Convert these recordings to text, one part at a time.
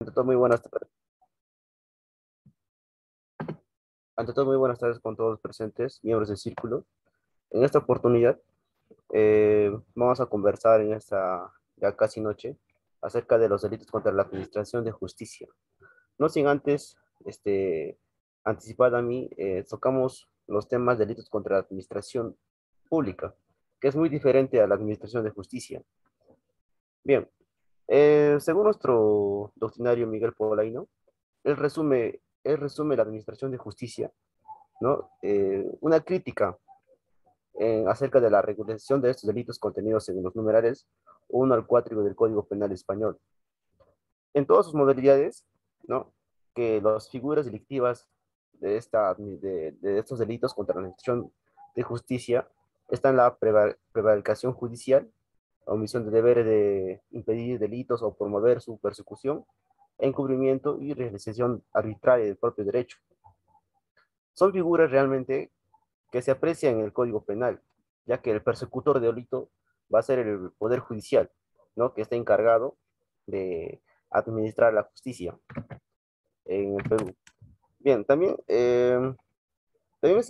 Ante todo, muy buenas tardes. Ante todo, muy buenas tardes con todos los presentes, miembros del círculo. En esta oportunidad vamos a conversar en esta ya casi noche acerca de los delitos contra la administración de justicia. No sin antes anticipar a mí, tocamos los temas de delitos contra la administración pública, que es muy diferente a la administración de justicia. Bien, según nuestro doctrinario Miguel Polaino, él resume la administración de justicia, ¿no? Una crítica acerca de la regulación de estos delitos contenidos en los numerales 1 al 4 del Código Penal Español. En todas sus modalidades, ¿no? Que las figuras delictivas de estos delitos contra la administración de justicia están la prevaricación judicial, la omisión de deberes de impedir delitos o promover su persecución, encubrimiento y realización arbitraria del propio derecho. Son figuras realmente que se aprecia en el Código Penal, ya que el persecutor de delito va a ser el Poder Judicial, ¿no? Que está encargado de administrar la justicia en el Perú. Bien, también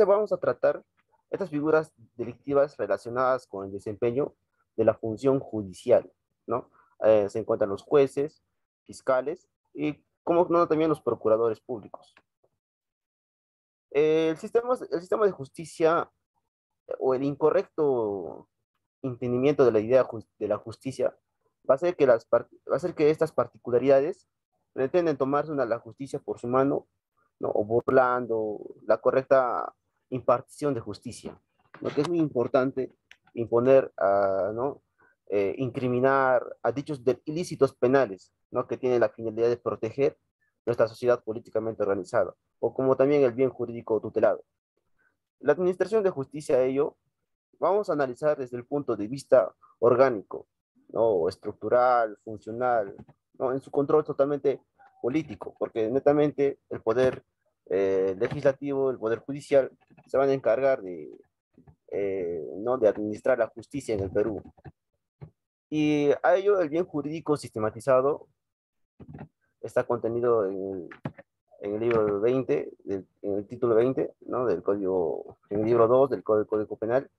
vamos a tratar estas figuras delictivas relacionadas con el desempeño de la función judicial, ¿no? Se encuentran los jueces, fiscales y, como no, también los procuradores públicos. El sistema de justicia o el incorrecto entendimiento de la idea de la justicia va a hacer que estas particularidades pretenden tomarse la justicia por su mano, ¿no? O burlando la correcta impartición de justicia. Lo que es muy importante imponer, ¿no? Incriminar a dichos ilícitos penales, ¿no? Que tienen la finalidad de proteger nuestra sociedad políticamente organizada, o como también el bien jurídico tutelado. La administración de justicia, ello, vamos a analizar desde el punto de vista orgánico, ¿no? Estructural, funcional, ¿no? En su control totalmente político, porque netamente el poder legislativo, el poder judicial, se van a encargar ¿no? de administrar la justicia en el Perú. Y a ello el bien jurídico sistematizado está contenido en el libro 20, en el título 20, ¿no? Del Código, en el libro 2 del Código Penal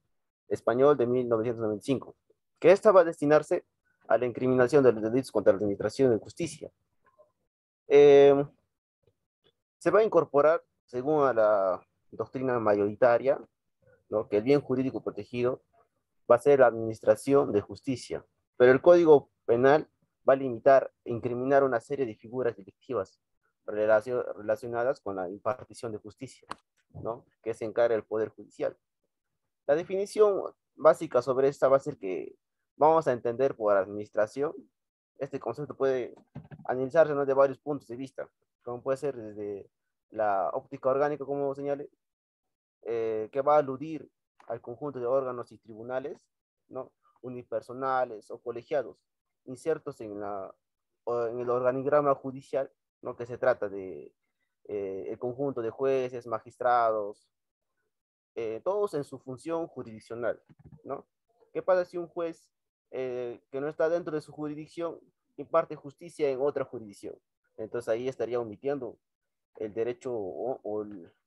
Español de 1995, que esta va a destinarse a la incriminación de los delitos contra la administración de justicia. Eh, Se va a incorporar, según a la doctrina mayoritaria, ¿no? Que el bien jurídico protegido va a ser la administración de justicia, pero el Código Penal va a limitar e incriminar una serie de figuras delictivas relacionadas con la impartición de justicia, ¿no? Que se encarga el Poder Judicial. La definición básica sobre esta va a ser que vamos a entender por administración. Este concepto puede analizarse, ¿no? De varios puntos de vista, como puede ser desde la óptica orgánica, como señale, que va a aludir al conjunto de órganos y tribunales, ¿no? Unipersonales o colegiados, insertos en el organigrama judicial, ¿no? Que se trata de el conjunto de jueces, magistrados, todos en su función jurisdiccional, ¿no? ¿Qué pasa si un juez que no está dentro de su jurisdicción imparte justicia en otra jurisdicción? Entonces ahí estaría omitiendo el derecho o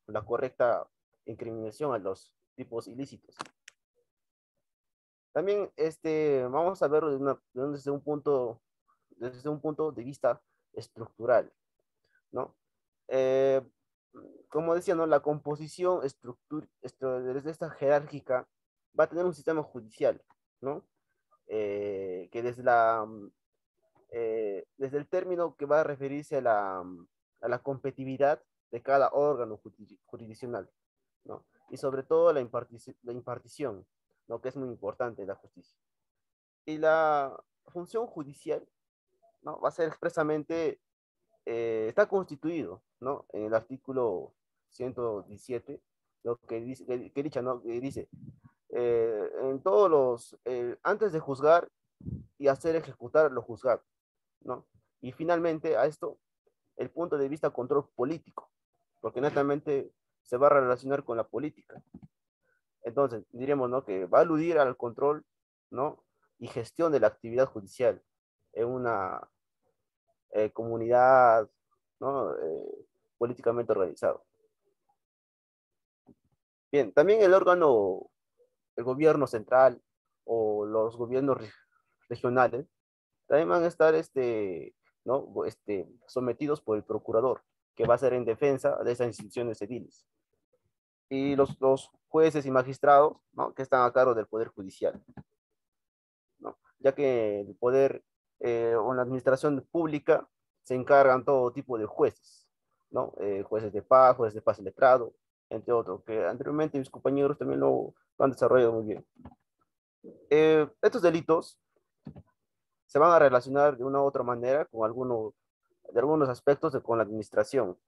la correcta incriminación a los tipos ilícitos. También vamos a verlo desde un punto de vista estructural, ¿no? Eh, Como decía, ¿no? La composición desde esta jerárquica va a tener un sistema judicial, ¿no? Que desde el término que va a referirse a la competitividad de cada órgano jurisdiccional, ¿no? Y sobre todo la impartición, ¿no? Que es muy importante en la justicia. Y la función judicial, ¿no? Va a ser expresamente, está constituido, ¿no? En el artículo 117, lo que dice, que dicha, ¿no? Que dice, en todos antes de juzgar y hacer ejecutar lo juzgado, ¿no? Y finalmente a esto, el punto de vista control político, porque netamente se va a relacionar con la política. Entonces, diríamos, ¿no? Que va a aludir al control, ¿no? Y gestión de la actividad judicial en comunidad, ¿no? Políticamente organizado. Bien, también el órgano, el gobierno central o los gobiernos regionales, también van a estar ¿no? Sometidos por el procurador, que va a ser en defensa de esas instituciones civiles. Y los jueces y magistrados, ¿no? Que están a cargo del Poder Judicial, ¿no? Ya que el poder o la administración pública se encargan todo tipo de jueces, ¿no? Jueces de paz y letrado, entre otros, que anteriormente mis compañeros también lo han desarrollado muy bien. Estos delitos se van a relacionar de una u otra manera con de algunos aspectos con la administración,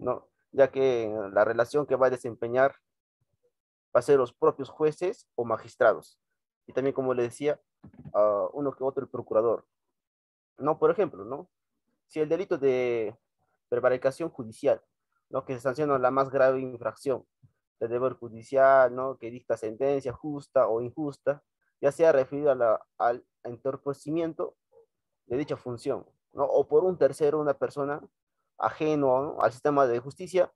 ¿no? Ya que la relación que va a desempeñar va a ser los propios jueces o magistrados. Y también, como le decía, uno que otro el procurador. No, por ejemplo, ¿no? Si el delito de prevaricación judicial, ¿no? Que se sanciona la más grave infracción de deber judicial, ¿no? Que dicta sentencia justa o injusta, ya sea referido al entorpecimiento de dicha función, ¿no? O por un tercero, una persona ajeno, ¿no? Al sistema de justicia,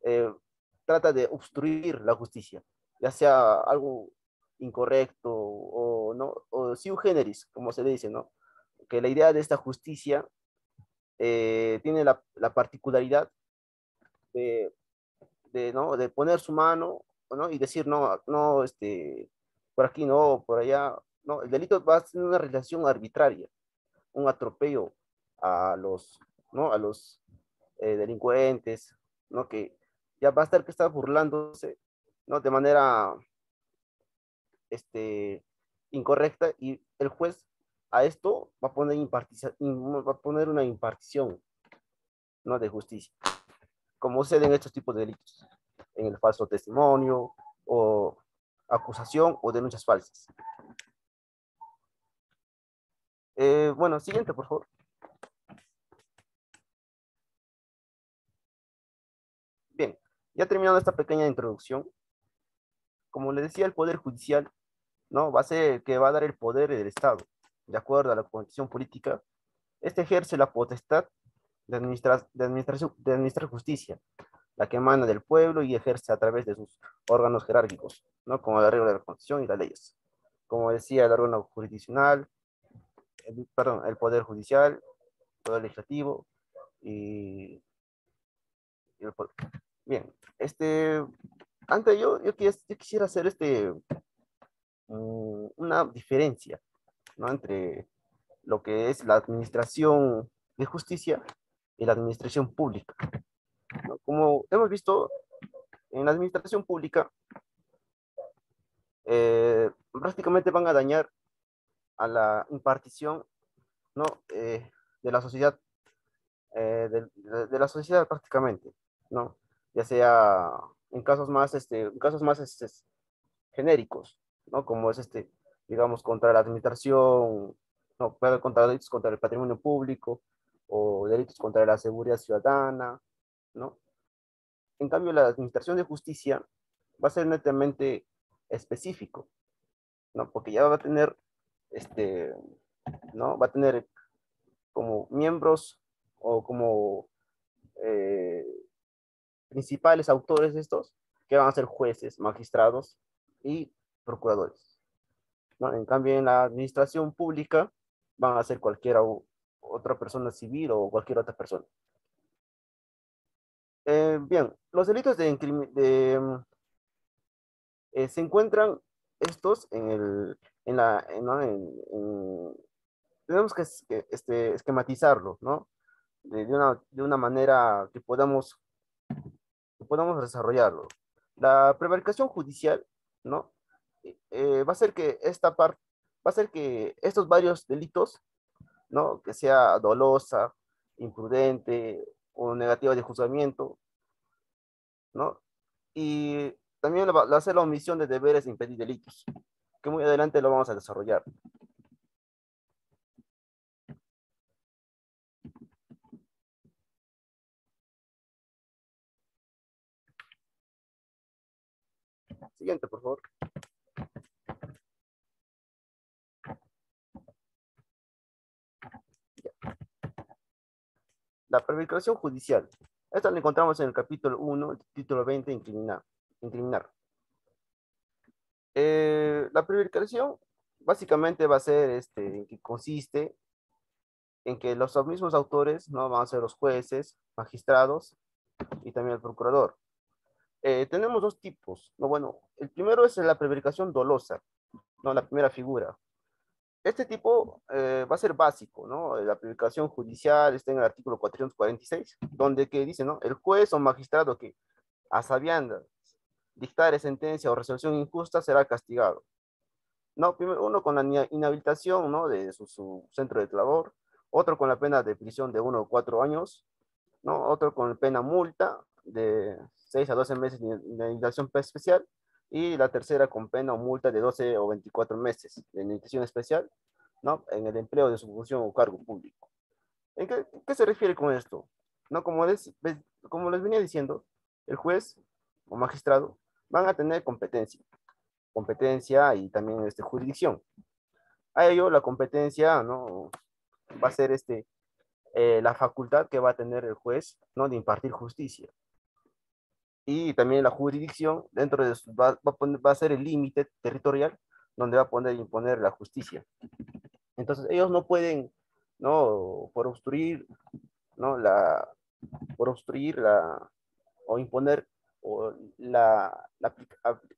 eh, trata de obstruir la justicia, ya sea algo incorrecto o, ¿no? O sui generis, como se dice, ¿no? Que la idea de esta justicia tiene la particularidad de, ¿no? De poner su mano, ¿no? Y decir, no, no, por aquí no, por allá, no, el delito va a ser una relación arbitraria, un atropello a ¿no? A los delincuentes, ¿no? Que ya va a estar que está burlándose, ¿no? De manera este, incorrecta y el juez a esto va a poner una impartición, ¿no? De justicia, como sucede en estos tipos de delitos, en el falso testimonio o acusación o denuncias falsas. Bueno, siguiente, por favor. Bien, ya terminando esta pequeña introducción, como le decía, el Poder Judicial, ¿no? Va a ser el que va a dar el poder del Estado. De acuerdo a la constitución política, este ejerce la potestad de administrar justicia, la que emana del pueblo y ejerce a través de sus órganos jerárquicos, ¿no? Como la regla de la constitución y las leyes. Como decía, el órgano jurisdiccional, perdón, el poder judicial, el poder legislativo y, y el poder. Bien, antes yo quisiera hacer una diferencia, ¿no? Entre lo que es la administración de justicia y la administración pública, ¿no? Como hemos visto, en la administración pública prácticamente van a dañar a la impartición, ¿no? De la sociedad, de la sociedad prácticamente, ¿no? Ya sea en casos más genéricos, ¿no? Como es digamos, contra la administración, no, puede contra delitos contra el patrimonio público o delitos contra la seguridad ciudadana, ¿no? En cambio, la administración de justicia va a ser netamente específico, ¿no? Porque ya va a tener, este, ¿no? Va a tener como miembros o como eh, principales autores de estos, que van a ser jueces, magistrados y procuradores, ¿no? En cambio, en la administración pública van a ser otra persona civil o cualquier otra persona. Bien, los delitos se encuentran estos ¿no? Tenemos que esquematizarlo, ¿no? De una manera que podamos desarrollarlo. La prevaricación judicial, ¿no? Va a ser que va a ser que estos varios delitos, ¿no? Que sea dolosa, imprudente o negativa de juzgamiento, ¿no? Y también va a hacer la omisión de deberes de impedir delitos, que muy adelante lo vamos a desarrollar. Siguiente, por favor. La prevaricación judicial. Esta la encontramos en el capítulo 1, título 20, incriminar. La prevaricación básicamente va a ser, en que consiste en que los mismos autores, ¿no? Van a ser los jueces, magistrados y también el procurador. Tenemos dos tipos, ¿no? Bueno, el primero es la prevaricación dolosa, ¿no? La primera figura. Este tipo va a ser básico, ¿no? La prevaricación judicial está en el artículo 446, donde que dice, ¿no? El juez o magistrado que a sabiendas dictare sentencia o resolución injusta será castigado. No, primero uno con la inhabilitación, ¿no? De su centro de labor, otro con la pena de prisión de 1 o 4 años, ¿no? Otro con pena multa de 6 a 12 meses de inhabilitación especial, y la tercera con pena o multa de 12 o 24 meses de inhabilitación especial, ¿no? En el empleo de su función o cargo público. ¿En qué se refiere con esto? ¿No? Como les venía diciendo, el juez o magistrado van a tener competencia y también jurisdicción. A ello, la competencia, ¿no? Va a ser la facultad que va a tener el juez, ¿no? De impartir justicia. Y también la jurisdicción, dentro de va a ser el límite territorial donde va a poder imponer la justicia. Entonces, ellos no pueden, ¿no? ¿no? Por obstruir o imponer o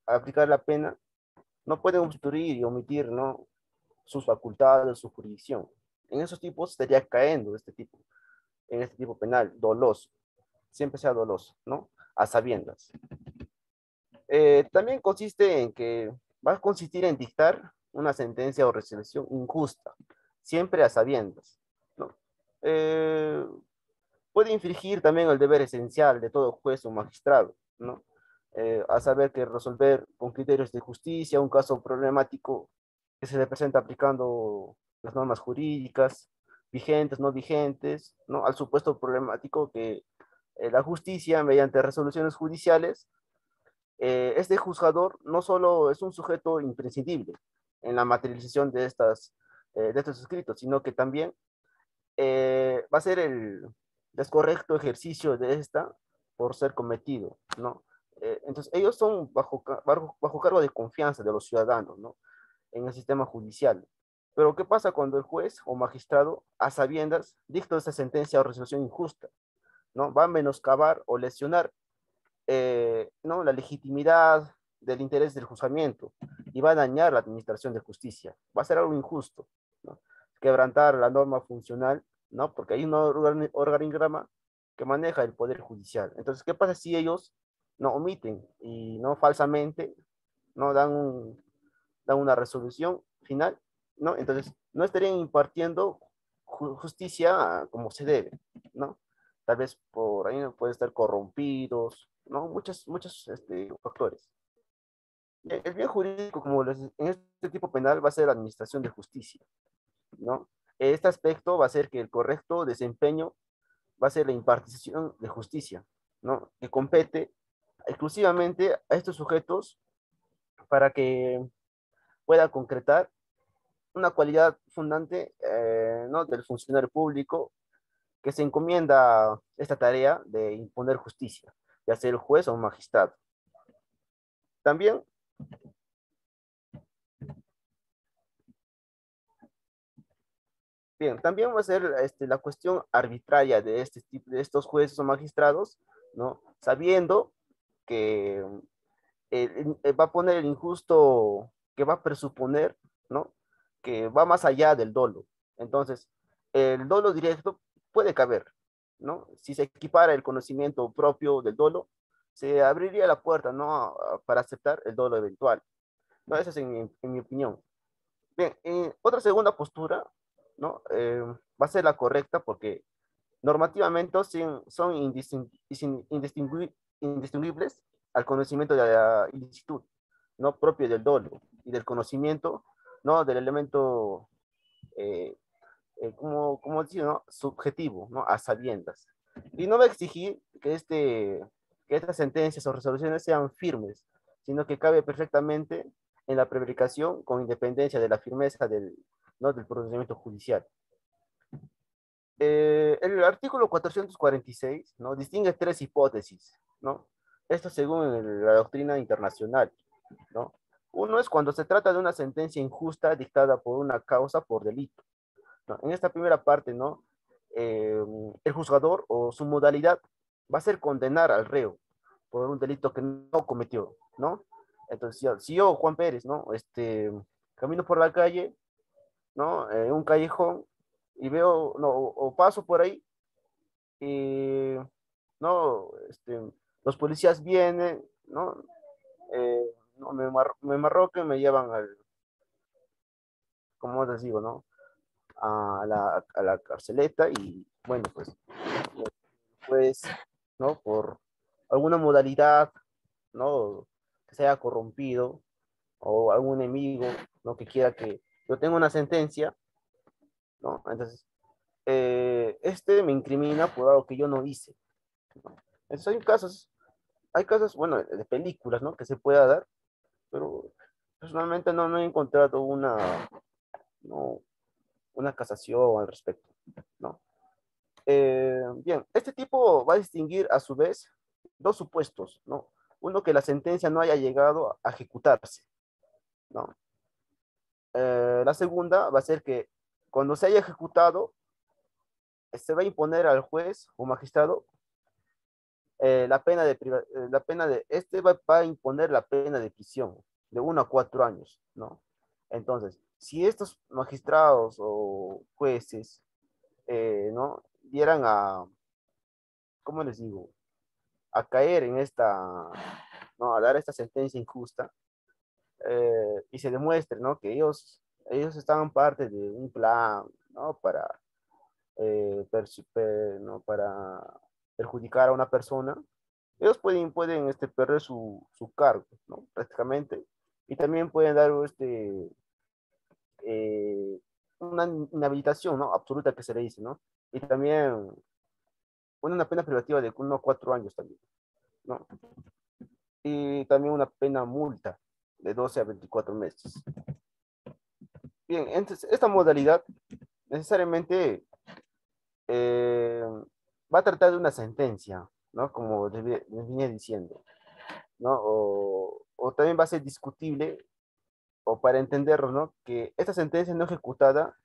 aplicar la pena, no pueden obstruir y omitir, ¿no? Sus facultades, su jurisdicción. En esos tipos estaría cayendo en este tipo penal, doloso, siempre sea doloso, ¿no? A sabiendas. También consiste en que va a consistir en dictar una sentencia o resolución injusta, siempre a sabiendas, ¿no? Eh, Puede infringir también el deber esencial de todo juez o magistrado, ¿no? A saber que resolver con criterios de justicia un caso problemático que se le presenta aplicando las normas jurídicas vigentes, no vigentes, ¿no? Al supuesto problemático que la justicia, mediante resoluciones judiciales, este juzgador no solo es un sujeto imprescindible en la materialización de estos escritos, sino que también va a ser el descorrecto ejercicio de esta por ser cometido, ¿no? Entonces, ellos son bajo cargo de confianza de los ciudadanos, ¿no? En el sistema judicial. Pero, ¿qué pasa cuando el juez o magistrado, a sabiendas, dicta esa sentencia o resolución injusta, ¿no? Va a menoscabar o lesionar, ¿no? La legitimidad del interés del juzgamiento y va a dañar la administración de justicia. Va a ser algo injusto, ¿no? Quebrantar la norma funcional, ¿no? Porque hay un organigrama que maneja el poder judicial. Entonces, ¿qué pasa si ellos no omiten y no falsamente no dan una resolución final, ¿no? Entonces, no estarían impartiendo justicia como se debe, ¿no? Tal vez por ahí no pueden estar corrompidos, ¿no? Muchos factores. El bien jurídico, en este tipo penal, va a ser la administración de justicia, ¿no? Este aspecto va a ser que el correcto desempeño va a ser la impartición de justicia, ¿no? Que compete exclusivamente a estos sujetos para que pueda concretar una cualidad fundante, ¿no? Del funcionario público que se encomienda esta tarea de imponer justicia, ya sea el juez o un magistrado. También, también va a ser la cuestión arbitraria de estos jueces o magistrados, ¿no? Sabiendo que va a poner el injusto, que va a presuponer, ¿no? Que va más allá del dolo. Entonces, el dolo directo puede caber, ¿no? Si se equipara el conocimiento propio del dolo, se abriría la puerta, ¿no? Para aceptar el dolo eventual. ¿No? Esa es en mi opinión. Bien, otra segunda postura, ¿no? Va a ser la correcta porque normativamente son indistinguibles al conocimiento de la ilicitud, ¿no? Propio del dolo y del conocimiento, ¿no? Del elemento, eh, como decía, ¿no? Subjetivo, ¿no? A sabiendas. Y no va a exigir que estas sentencias o resoluciones sean firmes, sino que cabe perfectamente en la prevaricación con independencia de la firmeza ¿no? del procedimiento judicial. El artículo 446, ¿no? Distingue tres hipótesis, ¿no? Esto según la doctrina internacional, ¿no? Uno es cuando se trata de una sentencia injusta dictada por una causa por delito, ¿no? En esta primera parte, ¿no? El juzgador o su modalidad va a ser condenar al reo por un delito que no cometió, ¿no? Entonces, si yo, Juan Pérez, ¿no? Camino por la calle, ¿no? En un callejón y veo, no, o paso por ahí y, ¿no? Los policías vienen, ¿no? No me marrocan, me llevan al, como les digo, ¿no? A la carceleta y, bueno, pues, ¿no? Por alguna modalidad, ¿no? Que se haya corrompido o algún enemigo, ¿no? Que quiera que yo tenga una sentencia, ¿no? Entonces, me incrimina por algo que yo no hice, ¿no? Entonces hay casos, bueno, de películas, ¿no? Que se pueda dar, pero personalmente no he encontrado no, una casación al respecto, ¿no? Bien, este tipo va a distinguir a su vez dos supuestos, ¿no? Uno, que la sentencia no haya llegado a ejecutarse, ¿no? La segunda va a ser que cuando se haya ejecutado, se va a imponer al juez o magistrado la pena de, va a imponer la pena de prisión de 1 a 4 años, ¿no? Entonces, si estos magistrados o jueces, ¿no? Dieran ¿cómo les digo? A caer en ¿no? A dar esta sentencia injusta, y se demuestre, ¿no? Que ellos estaban parte de un plan, ¿no? ¿No? Para perjudicar a una persona, ellos pueden perder su cargo, ¿no? Prácticamente. Y también pueden dar eh, una inhabilitación, ¿no? Absoluta que se le dice, ¿no? Y también una pena privativa de 1 a 4 años también, ¿no? Y también una pena multa de 12 a 24 meses. Bien, entonces esta modalidad necesariamente eh, va a tratar de una sentencia, ¿no? Como les venía diciendo, ¿no? O también va a ser discutible, o para entenderlo, ¿no? Que esta sentencia no ejecutada,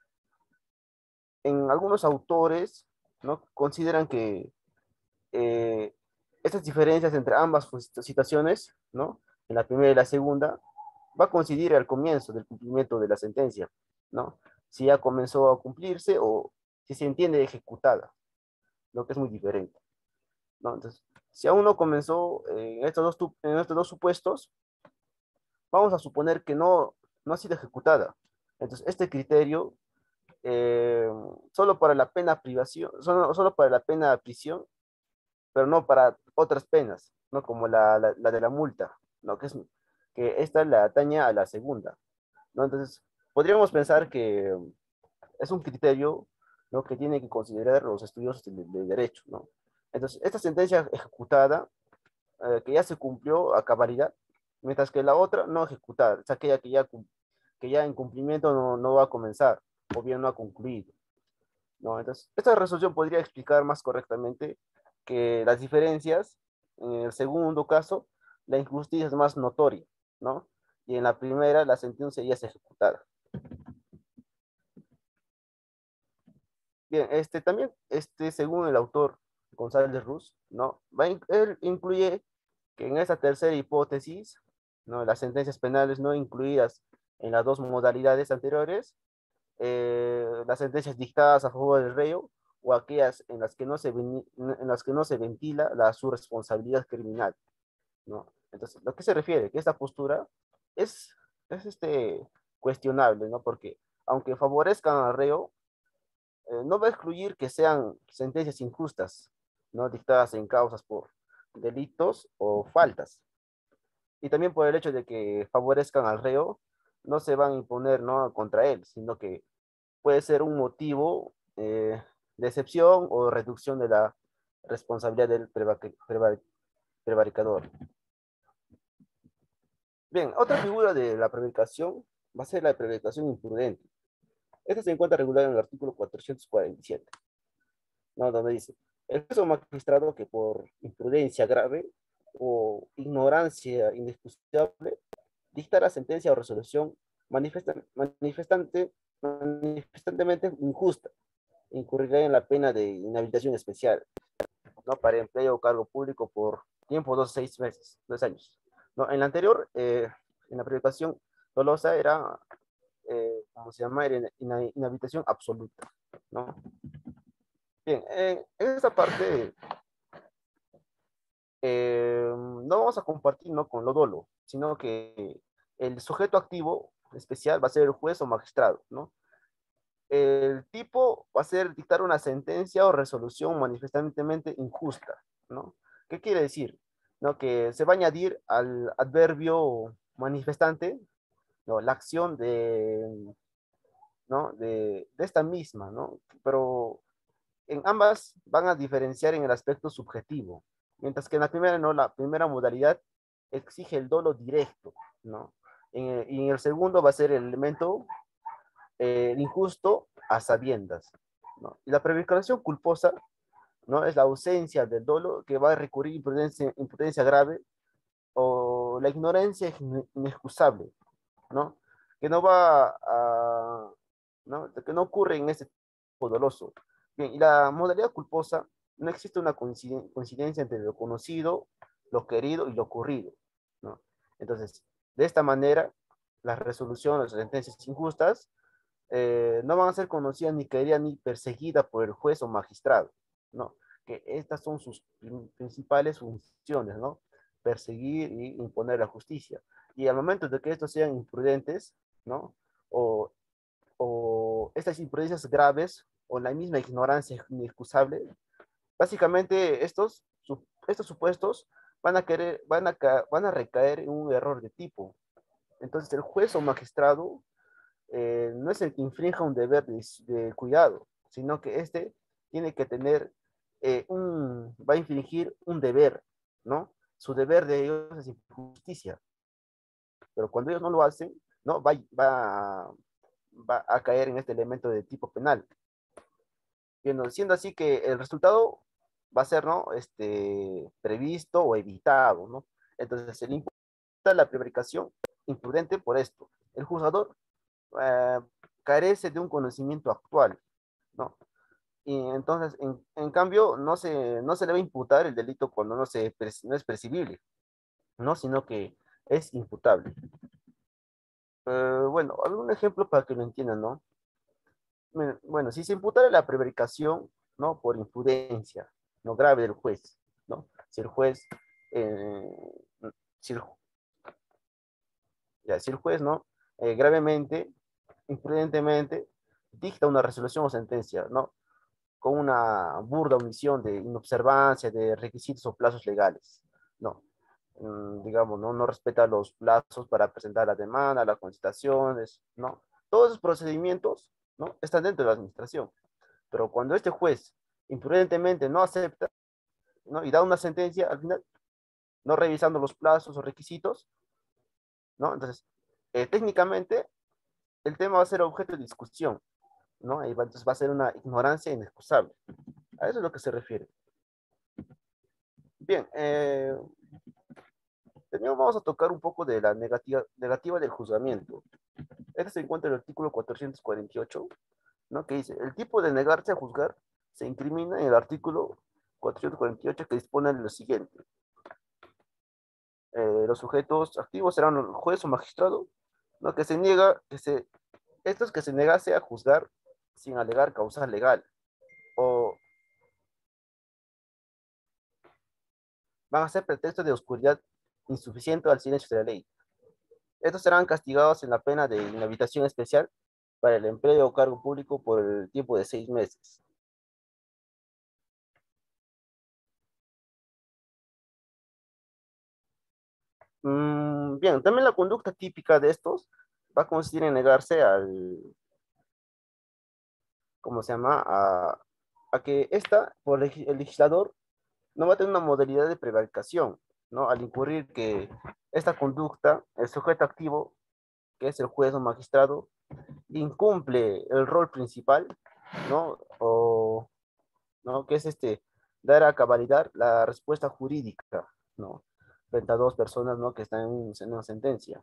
en algunos autores, ¿no? Consideran que eh, estas diferencias entre ambas situaciones, ¿no? En la primera y la segunda, va a coincidir al comienzo del cumplimiento de la sentencia, ¿no? Si ya comenzó a cumplirse o si se entiende ejecutada, lo que es muy diferente, ¿no? Entonces, si aún no comenzó en estos dos supuestos, vamos a suponer que no ha sido ejecutada. Entonces, este criterio, eh, solo para la pena privación, solo para la pena de prisión, pero no para otras penas, ¿no? Como la de la multa, ¿no? Que esta la atañe a la segunda, ¿no? Entonces, podríamos pensar que es un criterio, ¿no? Que tienen que considerar los estudiosos de derecho, ¿no? Entonces, esta sentencia ejecutada, que ya se cumplió a cabalidad, mientras que la otra no ejecutada, es aquella que ya en cumplimiento no va a comenzar, o bien no ha concluido, ¿no? Entonces, esta resolución podría explicar más correctamente que las diferencias, en el segundo caso, la injusticia es más notoria, ¿no? Y en la primera, la sentencia ya es ejecutada. Bien, también, según el autor González Ruz, ¿no? Él incluye que en esta tercera hipótesis, ¿no? Las sentencias penales no incluidas en las dos modalidades anteriores, las sentencias dictadas a favor del reo o aquellas en las que en las que no se ventila su responsabilidad criminal, ¿no? Entonces, ¿a qué se refiere? Que esta postura es, es cuestionable, ¿no? Porque aunque favorezcan al reo, no va a excluir que sean sentencias injustas, ¿no? Dictadas en causas por delitos o faltas. Y también por el hecho de que favorezcan al reo, no se van a imponer, ¿no? Contra él, sino que puede ser un motivo de excepción o reducción de la responsabilidad del prevaricador. Bien, otra figura de la prevaricación va a ser la prevaricación imprudente. Esta se encuentra regulada en el artículo 447. ¿no? Donde dice, el juez o magistrado que por imprudencia grave o ignorancia inexcusable dicta la sentencia o resolución manifestantemente injusta, incurrirá en la pena de inhabilitación especial, ¿no? Para empleo o cargo público por tiempo 2 a 6 meses, 2 años. ¿No? En la anterior, en la privación dolosa era, ¿cómo se llama? Era inhabilitación absoluta, ¿no? Bien, en esta parte no vamos a compartir, ¿no? Con lo dolo, sino que el sujeto activo especial va a ser el juez o magistrado, ¿no? El tipo va a ser dictar una sentencia o resolución manifestantemente injusta, ¿no? ¿Qué quiere decir? ¿No? Que se va a añadir al adverbio manifestante, ¿no? La acción de, ¿no? De esta misma, ¿no? Pero en ambas van a diferenciar en el aspecto subjetivo, mientras que en la primera, ¿no? La primera modalidad exige el dolo directo, ¿no? Y en el segundo va a ser el elemento injusto a sabiendas, ¿no? Y la prevaricación culposa, ¿no? Es la ausencia del dolo que va a recurrir imprudencia grave o la ignorancia inexcusable, ¿no? Que no va a, ¿no? Que no ocurre en este tipo doloso. Bien, y la modalidad culposa, no existe una coincidencia entre lo conocido, lo querido y lo ocurrido, ¿no? Entonces, de esta manera, las resoluciones, las sentencias injustas no van a ser conocidas ni queridas ni perseguidas por el juez o magistrado, ¿no? Que estas son sus principales funciones, ¿no? Perseguir y imponer la justicia. Y al momento de que estos sean imprudentes, ¿no? O, o estas imprudencias graves o la misma ignorancia inexcusable, básicamente estos supuestos van a recaer en un error de tipo. Entonces el juez o magistrado no es el que infrinja un deber de cuidado, sino que este tiene que tener va a infringir un deber, ¿no? Su deber de ellos es justicia, pero cuando ellos no lo hacen, ¿no? Va a caer en este elemento de tipo penal. Siendo así que el resultado va a ser, ¿no? Previsto o evitado, ¿no? Entonces, se le imputa la prevaricación imprudente por esto. El juzgador eh, carece de un conocimiento actual, ¿no? Y entonces, en cambio, no se le va a imputar el delito cuando no es percibible, ¿no? Sino que es imputable. Bueno, algún ejemplo para que lo entiendan, ¿no? Bueno, si se imputara la prevaricación, ¿no? Por imprudencia, no grave del juez, ¿no? Si el juez, eh, si el, ya, si el juez, ¿no? Gravemente, imprudentemente, dicta una resolución o sentencia, ¿no? Con una burda omisión de inobservancia de requisitos o plazos legales, ¿no? Digamos, ¿no? No respeta los plazos para presentar la demanda, las concitaciones, ¿no? Todos esos procedimientos, ¿no? Están dentro de la administración. Pero cuando este juez imprudentemente no acepta, ¿no? Y da una sentencia al final, no revisando los plazos o requisitos, ¿no? Entonces, técnicamente, el tema va a ser objeto de discusión, ¿no? Entonces va a ser una ignorancia inexcusable. A eso es lo que se refiere. Bien, vamos a tocar un poco de la negativa del juzgamiento. Este se encuentra en el artículo 448, ¿no? Que dice, el tipo de negarse a juzgar se incrimina en el artículo 448 que dispone de lo siguiente. Los sujetos activos serán el juez o magistrado, ¿no? Que se niega, estos que se negase a juzgar sin alegar causa legal, o van a ser pretexto de oscuridad insuficiente al silencio de la ley. Estos serán castigados en la pena de inhabilitación especial para el empleo o cargo público por el tiempo de 6 meses. Bien, también la conducta típica de estos va a consistir en negarse ¿cómo se llama? A que por el legislador, no va a tener una modalidad de prevaricación, ¿no? Al incurrir que esta conducta, el sujeto activo, que es el juez o magistrado, incumple el rol principal, ¿no? ¿no? Que es dar a cabalidad la respuesta jurídica, ¿no? Frente a dos personas, ¿no? Que están en una sentencia.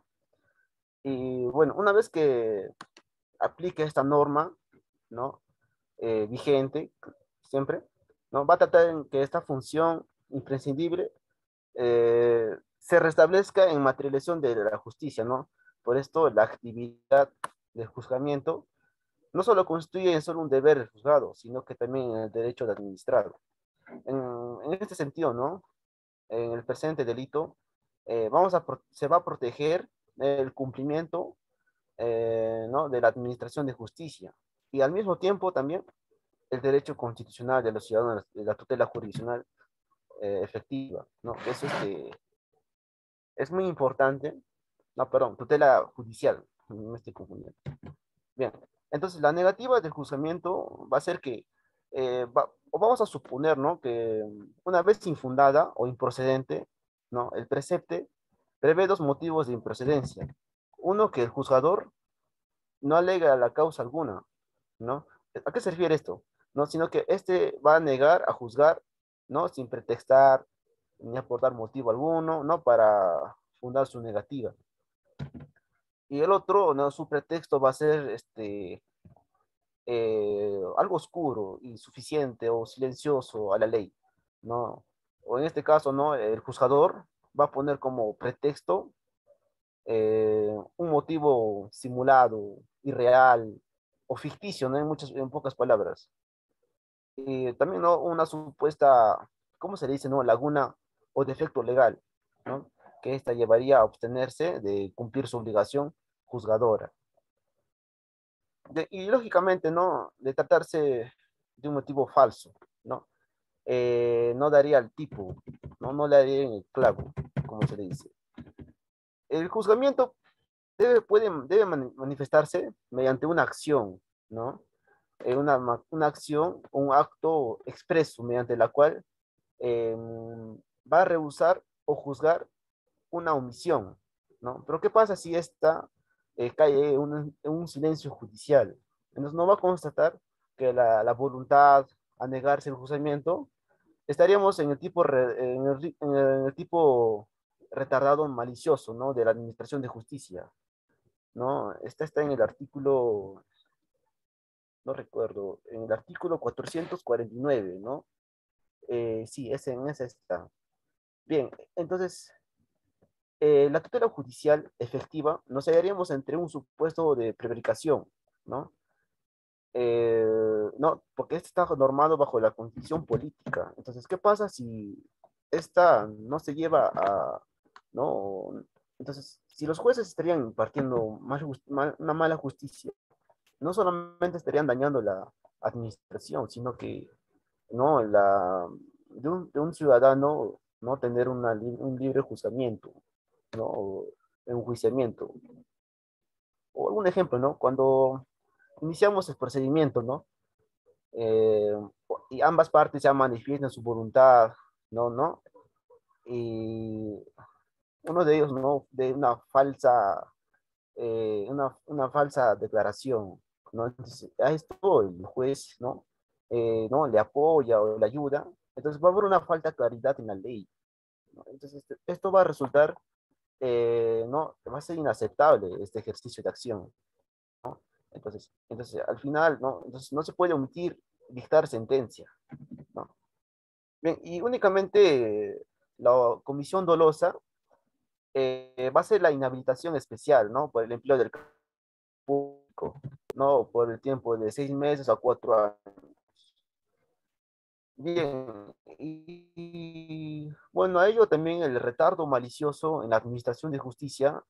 Y bueno, una vez que aplique esta norma, ¿no? Vigente, siempre, ¿no? Va a tratar en que esta función imprescindible se restablezca en materialización de la justicia, ¿no? Por esto, la actividad del juzgamiento no solo constituye solo un deber del juzgado, sino que también el derecho de administrado. En este sentido, ¿no? En el presente delito, se va a proteger el cumplimiento, ¿no? De la administración de justicia y al mismo tiempo también el derecho constitucional de los ciudadanos, de la tutela jurisdiccional efectiva, ¿no? Eso es muy importante. No, perdón, tutela judicial, no me estoy confundiendo. Bien, entonces la negativa del juzgamiento va a ser que, o vamos a suponer, ¿no? Que una vez infundada o improcedente, ¿no? El precepto prevé dos motivos de improcedencia. Uno, que el juzgador no alega la causa alguna, ¿no? ¿A qué se refiere esto? ¿No? Sino que este va a negar a juzgar, ¿no? Sin pretextar ni aportar motivo alguno, ¿no? Para fundar su negativa. Y el otro, ¿no? Su pretexto va a ser algo oscuro, insuficiente o silencioso a la ley, ¿no? O en este caso, ¿no? El juzgador va a poner como pretexto un motivo simulado, irreal o ficticio, ¿no? En pocas palabras. Y también, ¿no? Una supuesta, ¿cómo se le dice, no? Laguna o defecto legal, ¿no? Que esta llevaría a abstenerse de cumplir su obligación juzgadora. Y lógicamente, ¿no? De tratarse de un motivo falso, ¿no? No daría al tipo, ¿no? No le daría en el clavo, como se le dice. El juzgamiento debe manifestarse mediante una acción, ¿no? Una acción, un acto expreso mediante la cual va a rehusar o juzgar una omisión, ¿no? Pero ¿qué pasa si esta cae en un silencio judicial? Entonces no va a constatar que la voluntad a negarse el juzgamiento, estaríamos en el tipo, en el tipo retardado malicioso, ¿no? De la administración de justicia, ¿no? Esta está en el artículo, no recuerdo, en el artículo 449, ¿no? Sí, en ese está. Bien, entonces, la tutela judicial efectiva nos hallaríamos entre un supuesto de prevaricación, ¿no? No, porque este está normado bajo la constitución política. Entonces, ¿qué pasa si esta no se lleva a, no? Entonces, si los jueces estarían impartiendo una mala justicia, no solamente estarían dañando la administración, sino que, ¿no? De un ciudadano, ¿no? Tener un libre juzgamiento, ¿no? O enjuiciamiento. O un ejemplo, ¿no? Cuando iniciamos el procedimiento, ¿no? Eh, y ambas partes ya manifiestan su voluntad, ¿no? ¿No? Y uno de ellos, ¿no? De una falsa declaración, ¿no? Entonces, a esto el juez, ¿no? ¿No? Le apoya o le ayuda, entonces va a haber una falta de claridad en la ley, ¿no? Entonces, esto va a resultar, ¿no? Va a ser inaceptable este ejercicio de acción. Entonces, al final, ¿no? Entonces, no se puede omitir dictar sentencia, ¿no? Bien, y únicamente la comisión dolosa va a ser la inhabilitación especial, ¿no? Por el empleo del público, ¿no? Por el tiempo de 6 meses a 4 años. Bien, bueno, a ello también el retardo malicioso en la administración de justicia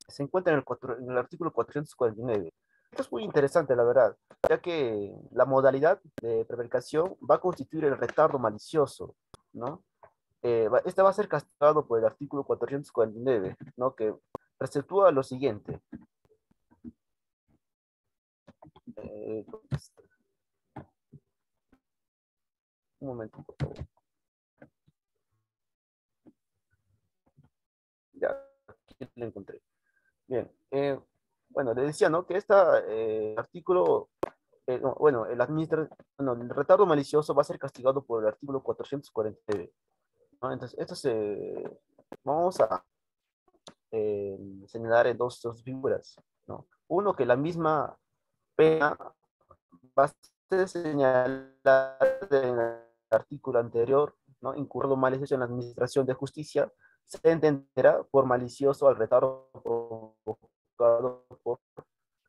se encuentra en el artículo 449. Esto es muy interesante, la verdad, ya que la modalidad de prevaricación va a constituir el retardo malicioso, ¿no? Este va a ser castigado por el artículo 449, ¿no? Que preceptúa lo siguiente. Eh, un momento, por favor. Ya, aquí lo encontré. Bien, bueno, le decía, ¿no? Que este artículo bueno, bueno, el retardo malicioso va a ser castigado por el artículo 449, ¿no? Entonces, vamos a eh, señalar en dos figuras, ¿no? Uno, que la misma pena va a ser señalada en el artículo anterior, ¿no? Incurrido malicioso en la administración de justicia, se entenderá por malicioso al retardo provocado por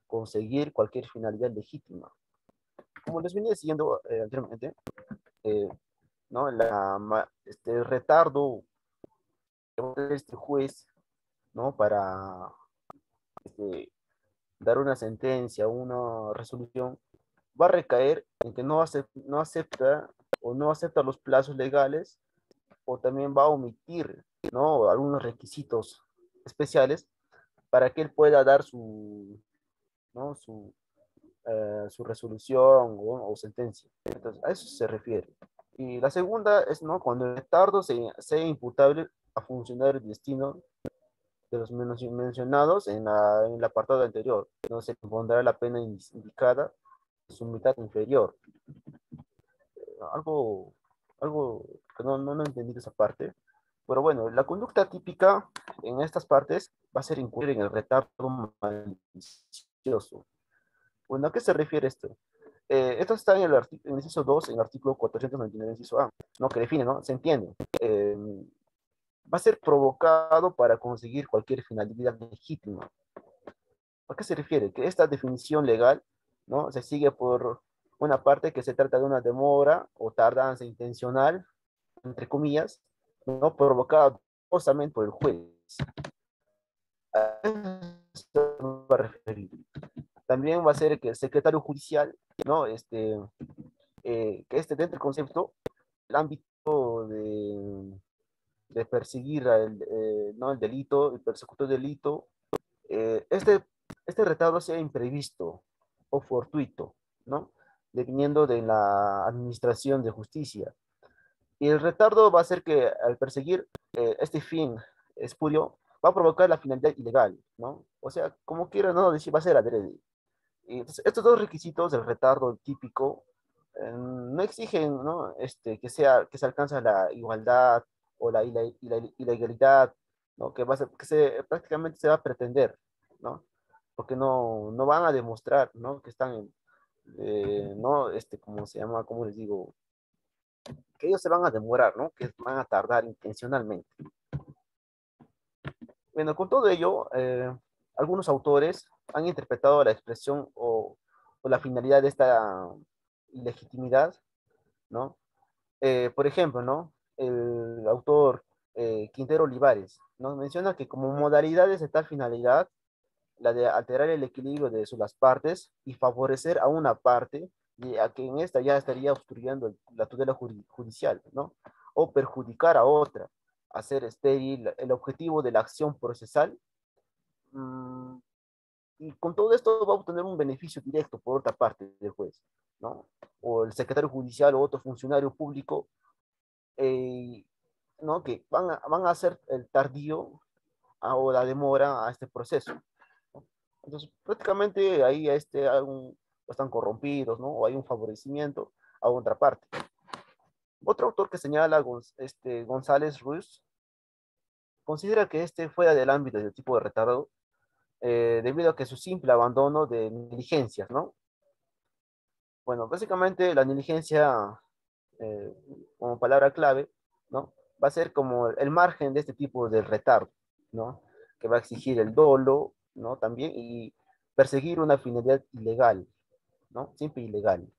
conseguir cualquier finalidad legítima. Como les venía diciendo anteriormente, eh, ¿no? Este retardo de este juez, ¿no? Para este, dar una sentencia, una resolución, va a recaer en que no acepta o no acepta los plazos legales, o también va a omitir, ¿no? Algunos requisitos especiales para que él pueda dar ¿no? Su resolución o sentencia. Entonces, a eso se refiere. Y la segunda es, ¿no? Cuando el retardo sea imputable a funcionarios de destino de los mencionados en el apartado anterior, no se pondrá la pena indicada en su mitad inferior. Algo, algo que no entendí de esa parte. Pero bueno, la conducta típica en estas partes va a ser incurrir en el retardo malicioso. Bueno, ¿a qué se refiere esto? Esto está en el inciso 2, en el artículo 499, inciso A, ¿no? Que define, ¿no? Se entiende. Va a ser provocado para conseguir cualquier finalidad legítima. ¿A qué se refiere? Que esta definición legal, ¿no? Se sigue por una parte que se trata de una demora o tardanza intencional, entre comillas, ¿no? Provocada justamente por el juez. A eso me va a referir. También va a ser que el secretario judicial, ¿no? Que dentro del concepto, el ámbito de perseguir ¿no? El delito, el persecutor del delito, eh, este, este retardo sea imprevisto o fortuito, ¿no? Dependiendo de la administración de justicia. Y el retardo va a hacer que al perseguir este fin espurio, va a provocar la finalidad ilegal, ¿no? O sea, como quiera, ¿no? Decir, va a ser adrede. Y entonces, estos dos requisitos del retardo típico no exigen, ¿no? Que se alcance la igualdad o la ilegalidad, ¿no? Prácticamente se va a pretender, ¿no? Porque no van a demostrar, ¿no? Que están, ¿no? ¿Cómo se llama? ¿Cómo les digo? Que ellos se van a demorar, ¿no? Que van a tardar intencionalmente. Bueno, con todo ello, algunos autores han interpretado la expresión o la finalidad de esta legitimidad, ¿no? Por ejemplo, ¿no? El autor Quintero Olivares, ¿no? Menciona que como modalidades de tal finalidad, la de alterar el equilibrio de las partes y favorecer a una parte, y a que en esta ya estaría obstruyendo la tutela judicial, ¿no? O perjudicar a otra, hacer estéril el objetivo de la acción procesal. mmm, y con todo esto va a obtener un beneficio directo por otra parte del juez, ¿no? O el secretario judicial o otro funcionario público, eh, ¿no? Que van a hacer el tardío o la demora a este proceso, ¿no? Entonces, prácticamente ahí están corrompidos, ¿no? O hay un favorecimiento a otra parte. Otro autor que señala, González Ruiz, considera que fuera del ámbito del tipo de retardo, debido a que su simple abandono de negligencias, ¿no? Bueno, básicamente la negligencia, eh, como palabra clave, ¿no? Va a ser como el margen de este tipo de retardo, ¿no? Que va a exigir el dolo, ¿no? También, y perseguir una finalidad ilegal, ¿no? Siempre ilegal.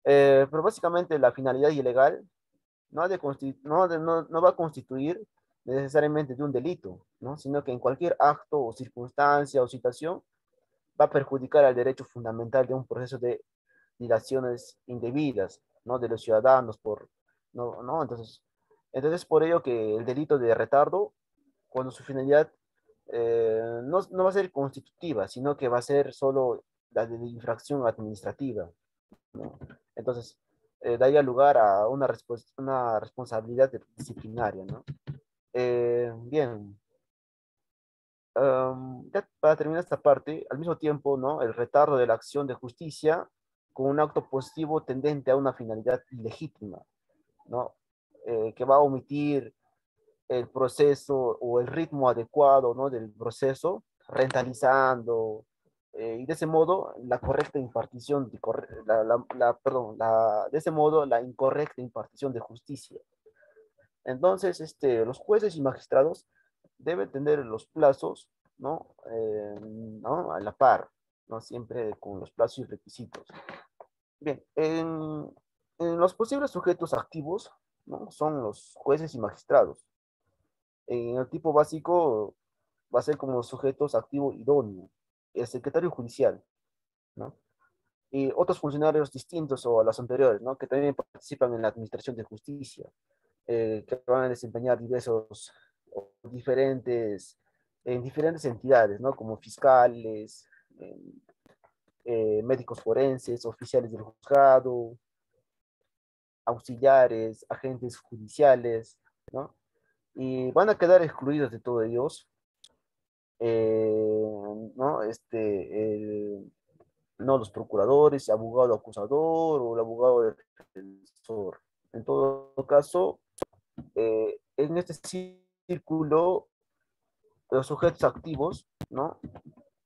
Pero básicamente la finalidad ilegal no va a constituir necesariamente de un delito, ¿no? Sino que en cualquier acto o circunstancia o situación va a perjudicar al derecho fundamental de un proceso de dilaciones indebidas, ¿no? De los ciudadanos ¿no? Entonces por ello que el delito de retardo, cuando su finalidad no va a ser constitutiva, sino que va a ser solo la de infracción administrativa, ¿no? Entonces, daría lugar a una responsabilidad disciplinaria, ¿no? Bien, ya para terminar esta parte, al mismo tiempo, ¿no? El retardo de la acción de justicia con un acto positivo tendente a una finalidad ilegítima, ¿no? Que va a omitir el proceso o el ritmo adecuado, ¿no? del proceso, rentalizando, y de ese modo la correcta impartición, perdón, de ese modo la incorrecta impartición de justicia. Entonces, los jueces y magistrados deben tener los plazos, ¿no? ¿No? A la par, ¿no? Siempre con los plazos y requisitos. Bien, en los posibles sujetos activos, ¿no? Son los jueces y magistrados. En el tipo básico va a ser como sujetos activo idóneo, el secretario judicial, ¿no? Y otros funcionarios distintos o a los anteriores, ¿no? Que también participan en la administración de justicia, que van a desempeñar diversos o diferentes, en diferentes entidades, ¿no? Como fiscales, médicos forenses, oficiales del juzgado, auxiliares, agentes judiciales, ¿no? Y van a quedar excluidos de todos ellos, ¿no? No los procuradores, abogado acusador o el abogado defensor. En todo caso, en este círculo, los sujetos activos, ¿no?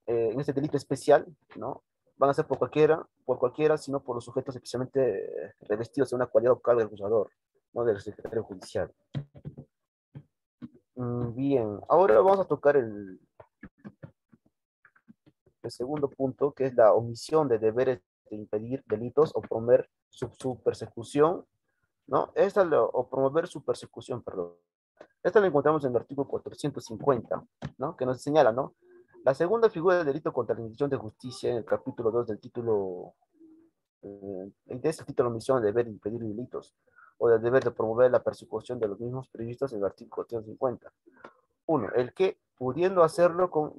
En este delito especial, ¿no? Van a ser por cualquiera, sino por los sujetos especialmente revestidos de una cualidad o cargo del acusador, ¿no? Del secretario judicial. Bien, ahora vamos a tocar el segundo punto, que es la omisión de deberes de impedir delitos o promover su persecución, ¿no? O promover su persecución, perdón. Esta lo encontramos en el artículo 450, ¿no? Que nos señala, ¿no? La segunda figura del delito contra la institución de justicia en el capítulo 2 del título, de este título, omisión de deber de impedir delitos o del deber de promover la persecución de los mismos previstos en el artículo 450. Uno, el que, pudiendo hacerlo con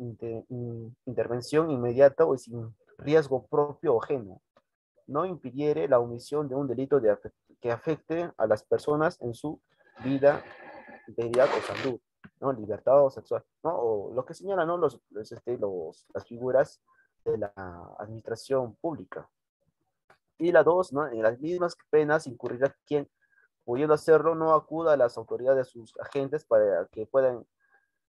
intervención inmediata o sin riesgo propio o ajeno, no impidiere la omisión de un delito que afecte a las personas en su vida, integridad o salud, ¿no? Libertad o sexual, ¿no? O lo que señalan, ¿no? Las figuras de la administración pública. Y la dos, ¿no? En las mismas penas incurrirá quien, pudiendo hacerlo, no acuda a las autoridades de sus agentes para que puedan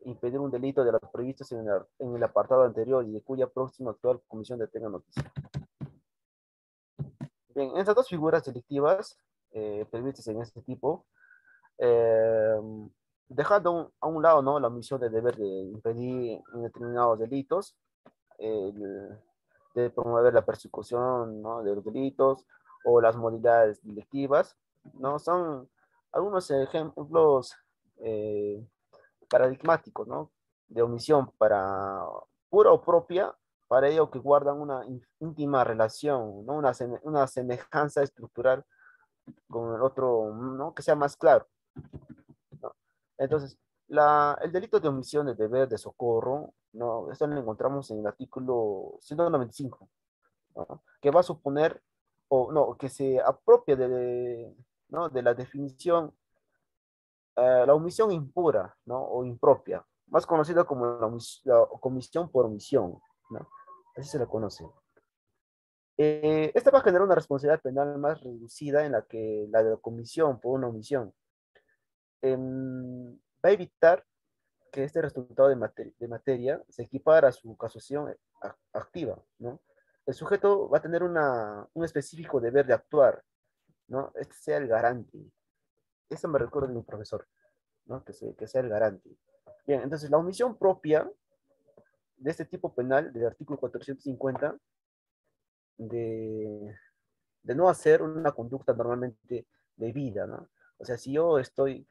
impedir un delito de los previstos en el apartado anterior y de cuya próxima actual comisión de tenga noticia. Bien, estas dos figuras delictivas previstas en este tipo, eh, dejando a un lado, ¿no? La omisión de deber de impedir determinados delitos, eh, de promover la persecución, ¿no? De los delitos o las modalidades delictivas, ¿no? Son algunos ejemplos eh, paradigmáticos, ¿no? De omisión para pura o propia, para ello que guardan una íntima relación, ¿no? Una semejanza estructural con el otro, ¿no? Que sea más claro, ¿no? Entonces, el delito de omisión de deber de socorro, ¿no? Esto lo encontramos en el artículo 195, ¿no? Que va a suponer, o no, que se apropia ¿no? de la definición, la omisión impura, ¿no? O impropia, más conocida como la comisión por omisión, ¿no? Así se la conoce. Esta va a generar una responsabilidad penal más reducida en la que la de la comisión por una omisión. Va a evitar que este resultado de materia se equipara a su casuación activa, ¿no? El sujeto va a tener un específico deber de actuar, ¿no? Este sea el garante. Eso me recuerda de mi profesor, ¿no? Que sea el garante. Bien, entonces la omisión propia de este tipo penal, del artículo 450, de, de no hacer una conducta normalmente debida, ¿no? O sea, si yo estoy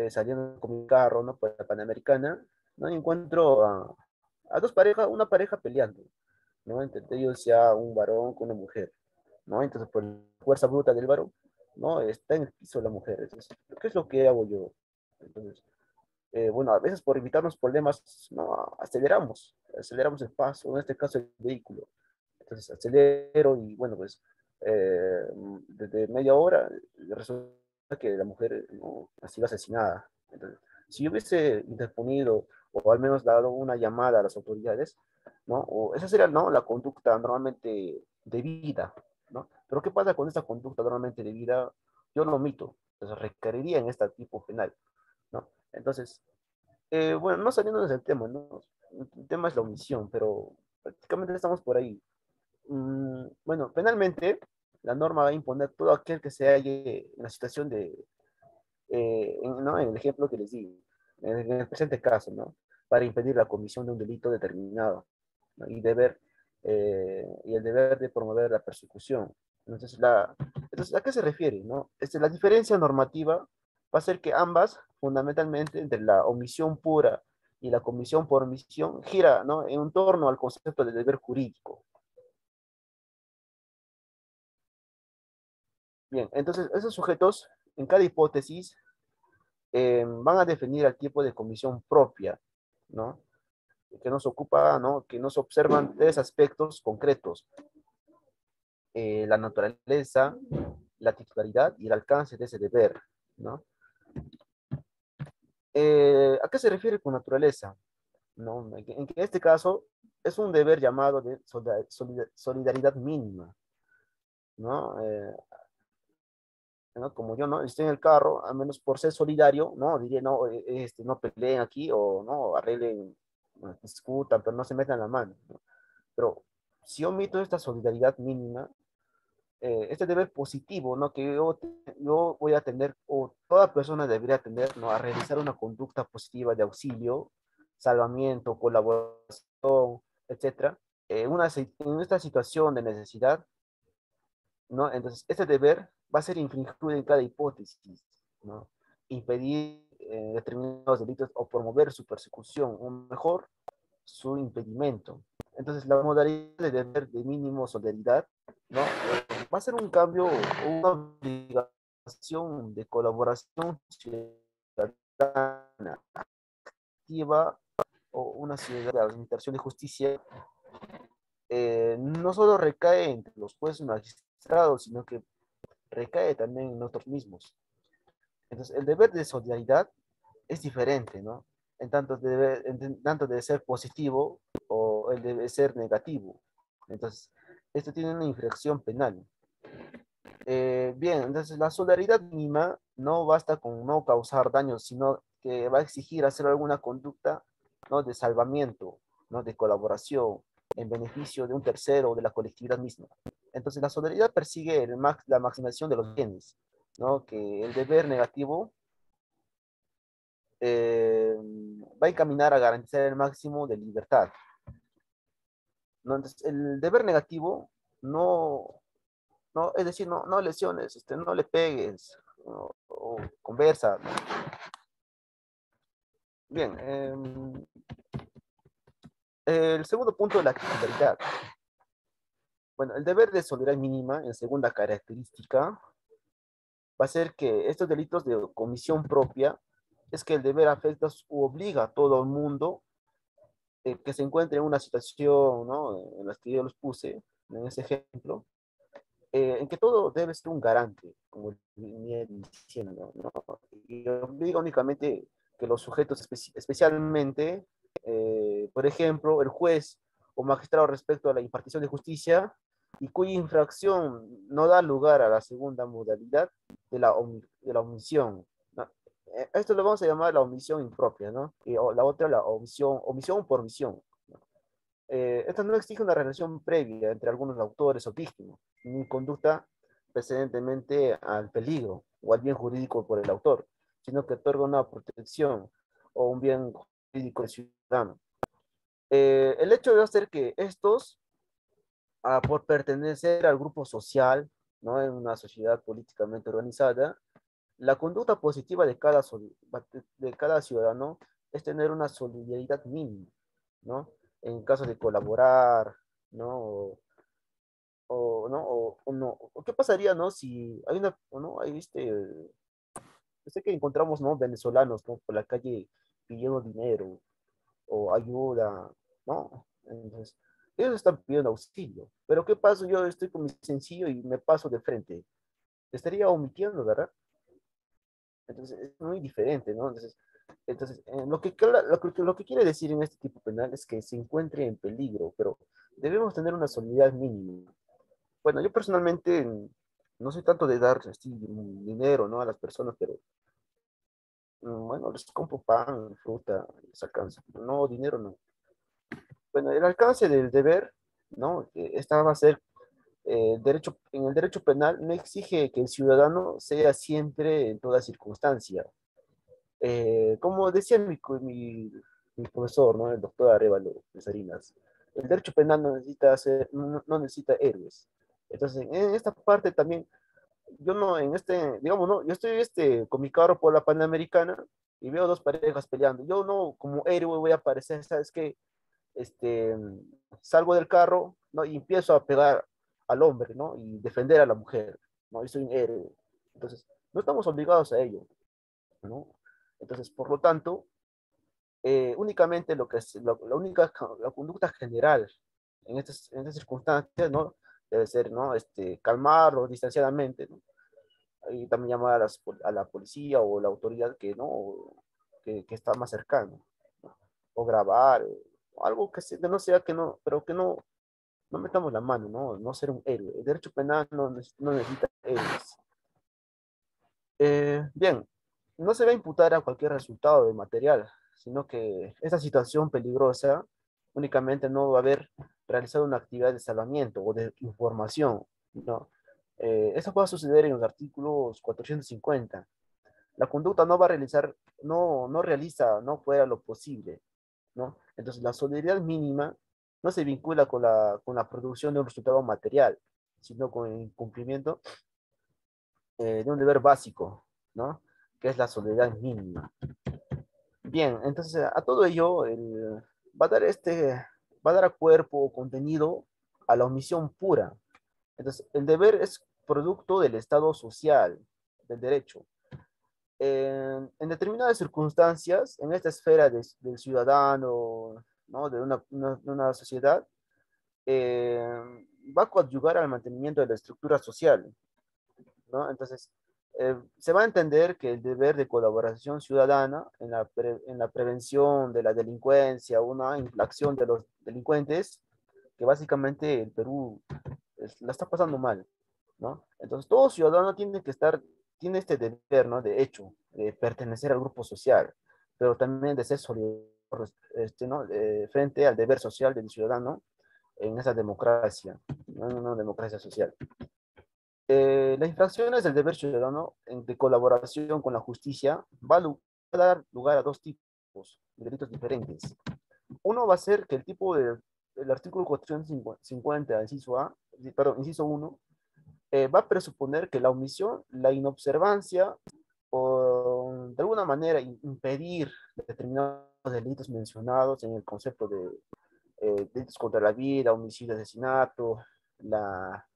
saliendo con mi carro, ¿no? Por la Panamericana, ¿no? Y encuentro a dos parejas, una pareja peleando, ¿no? Entre ellos ya un varón con una mujer, ¿no? Entonces, por la fuerza bruta del varón, ¿no? Está en el piso la mujer. Entonces, ¿qué es lo que hago yo? Entonces, bueno, a veces por evitarnos problemas, no, aceleramos el paso, en este caso el vehículo. Entonces acelero y bueno, pues desde media hora resulta que la mujer, ¿no? Ha sido asesinada. Entonces, si yo hubiese interponido o al menos dado una llamada a las autoridades, ¿no? O esa sería, ¿no? La conducta normalmente debida, ¿no? Pero ¿qué pasa con esta conducta normalmente debida? Yo lo omito, entonces requeriría en este tipo penal, ¿no? Entonces, bueno, no saliendo del tema, ¿no? El tema es la omisión, pero prácticamente estamos por ahí. Bueno, penalmente, la norma va a imponer todo aquel que se halle en la situación de, ¿no? En el ejemplo que les di, en el presente caso, ¿no? Para impedir la comisión de un delito determinado, ¿no? Y el deber de promover la persecución. Entonces, ¿a qué se refiere, no? La diferencia normativa va a ser que ambas, fundamentalmente, entre la omisión pura y la comisión por omisión, gira, ¿no? En torno al concepto de deber jurídico. Bien, entonces esos sujetos, en cada hipótesis, van a definir el tipo de comisión propia, ¿no? Que nos ocupa, ¿no? Que nos observan tres aspectos concretos: la naturaleza, la titularidad y el alcance de ese deber, ¿no? ¿A qué se refiere con naturaleza? ¿No? En este caso es un deber llamado de solidaridad mínima, ¿no? ¿No? Como yo no estoy en el carro, al menos por ser solidario, no diría, no, no peleen aquí o no arreglen, no, discutan, pero no se metan la mano, ¿no? Pero si omito esta solidaridad mínima, este deber positivo, ¿no? Que yo voy a tener, o toda persona debería tener, ¿no? A realizar una conducta positiva de auxilio, salvamiento, colaboración, etcétera, en esta situación de necesidad, ¿no? Entonces, este deber va a ser infringido en cada hipótesis, ¿no? Impedir determinados delitos o promover su persecución, o mejor, su impedimento. Entonces, la modalidad de deber de mínimo solidaridad, ¿no? Va a ser un cambio o una obligación de colaboración ciudadana activa o una ciudad de administración de justicia, no solo recae entre los jueces y magistrados, sino que recae también en nosotros mismos. Entonces, el deber de solidaridad es diferente, ¿no? En tanto debe ser positivo o el debe ser negativo. Entonces, esto tiene una infracción penal. Bien, entonces la solidaridad mínima no basta con no causar daño, sino que va a exigir hacer alguna conducta, ¿no? De salvamiento, ¿no? De colaboración en beneficio de un tercero o de la colectividad misma. Entonces la solidaridad persigue la maximización de los bienes, ¿no? Que el deber negativo eh, va a encaminar a garantizar el máximo de libertad, ¿no? Entonces el deber negativo no, no, es decir, no, no lesiones, no le pegues, o conversa, ¿no? Bien, el segundo punto de la titularidad. Bueno, el deber de solidaridad mínima, en segunda característica, va a ser que estos delitos de comisión propia es que el deber afecta u obliga a todo el mundo que se encuentre en una situación, ¿no? En las que yo los puse, en ese ejemplo, en que todo debe ser un garante, como venía diciendo, ¿no? Y obliga únicamente que los sujetos, especialmente, por ejemplo, el juez o magistrado respecto a la impartición de justicia, y cuya infracción no da lugar a la segunda modalidad de la omisión, ¿no? Esto lo vamos a llamar la omisión impropia, ¿no? Y la otra, la omisión por omisión. Esta no exige una relación previa entre algunos autores o víctimas, ni conducta precedentemente al peligro o al bien jurídico por el autor, sino que otorga una protección o un bien jurídico al ciudadano. El hecho de hacer que estos, por pertenecer al grupo social, ¿no? En una sociedad políticamente organizada, la conducta positiva de cada ciudadano es tener una solidaridad mínima, ¿no? En caso de colaborar, ¿no? ¿No? O no. ¿O qué pasaría, ¿no? Si hay una, ¿no? Hay sé que encontramos, ¿no? Venezolanos, ¿no? Por la calle pidiendo dinero o ayuda, ¿no? Entonces, ellos están pidiendo auxilio. Pero ¿qué pasa? Yo estoy con mi sencillo y me paso de frente. Estaría omitiendo, ¿verdad? Entonces, es muy diferente, ¿no? Entonces lo que quiere decir en este tipo penal es que se encuentre en peligro, pero debemos tener una solidaridad mínima. Bueno, yo personalmente no soy tanto de dar así, dinero, ¿no? A las personas, pero bueno, les compro pan, fruta, les alcanza. No, dinero no. Bueno, el alcance del deber, ¿no? Esta va a ser derecho, en el derecho penal no exige que el ciudadano sea siempre en toda circunstancia. Como decía mi profesor, ¿no? El doctor Arevalo de Salinas, el derecho penal no necesita no necesita héroes. Entonces, en esta parte también, yo no, en este, digamos, no, yo estoy con mi carro por la Panamericana y veo dos parejas peleando. Yo no, como héroe voy a aparecer, ¿sabes qué? este, Salgo del carro, ¿no? Y empiezo a pegar al hombre, ¿no? Y defender a la mujer, ¿no? Yo soy un héroe. Entonces, no estamos obligados a ello, ¿no? Entonces, por lo tanto, únicamente lo que es, la única, la conducta general en estas circunstancias, ¿no? Debe ser, ¿no? Calmarlo distanciadamente, ¿no? Y también llamar a la policía o la autoridad que, ¿no? Que está más cercano, ¿no? O grabar, algo que no sea que no, pero que no metamos la mano, ¿no? No ser un héroe. El derecho penal no necesita héroes. Bien, no se va a imputar a cualquier resultado de material, sino que esta situación peligrosa únicamente no va a haber realizado una actividad de salvamiento o de información, ¿no? Eso va a suceder en los artículos 450. La conducta no va a realizar, no realiza, no fuera lo posible, ¿no? Entonces, la solidaridad mínima no se vincula con la producción de un resultado material, sino con el cumplimiento de un deber básico, ¿no? Que es la solidaridad mínima. Bien, entonces a todo ello va a dar va a dar a cuerpo o contenido a la omisión pura. Entonces, el deber es producto del estado social, del derecho. En determinadas circunstancias, en esta esfera del ciudadano, ¿no? De de una sociedad, eh, va a coadyuvar al mantenimiento de la estructura social, ¿no? Entonces, se va a entender que el deber de colaboración ciudadana en la prevención de la delincuencia, una infracción de los delincuentes, que básicamente el Perú la está pasando mal, ¿no? Entonces, todo ciudadano tiene este deber, ¿no? De hecho, de pertenecer al grupo social, pero también de ser solidario, ¿no? Frente al deber social del ciudadano en esa democracia, ¿no? En una democracia social. Las infracciones del deber ciudadano de colaboración con la justicia a dar lugar a dos tipos de delitos diferentes. Uno va a ser que el artículo 450, inciso A, perdón, inciso 1, va a presuponer que la omisión, la inobservancia o de alguna manera impedir determinados delitos mencionados en el concepto de delitos contra la vida, homicidio, asesinato, la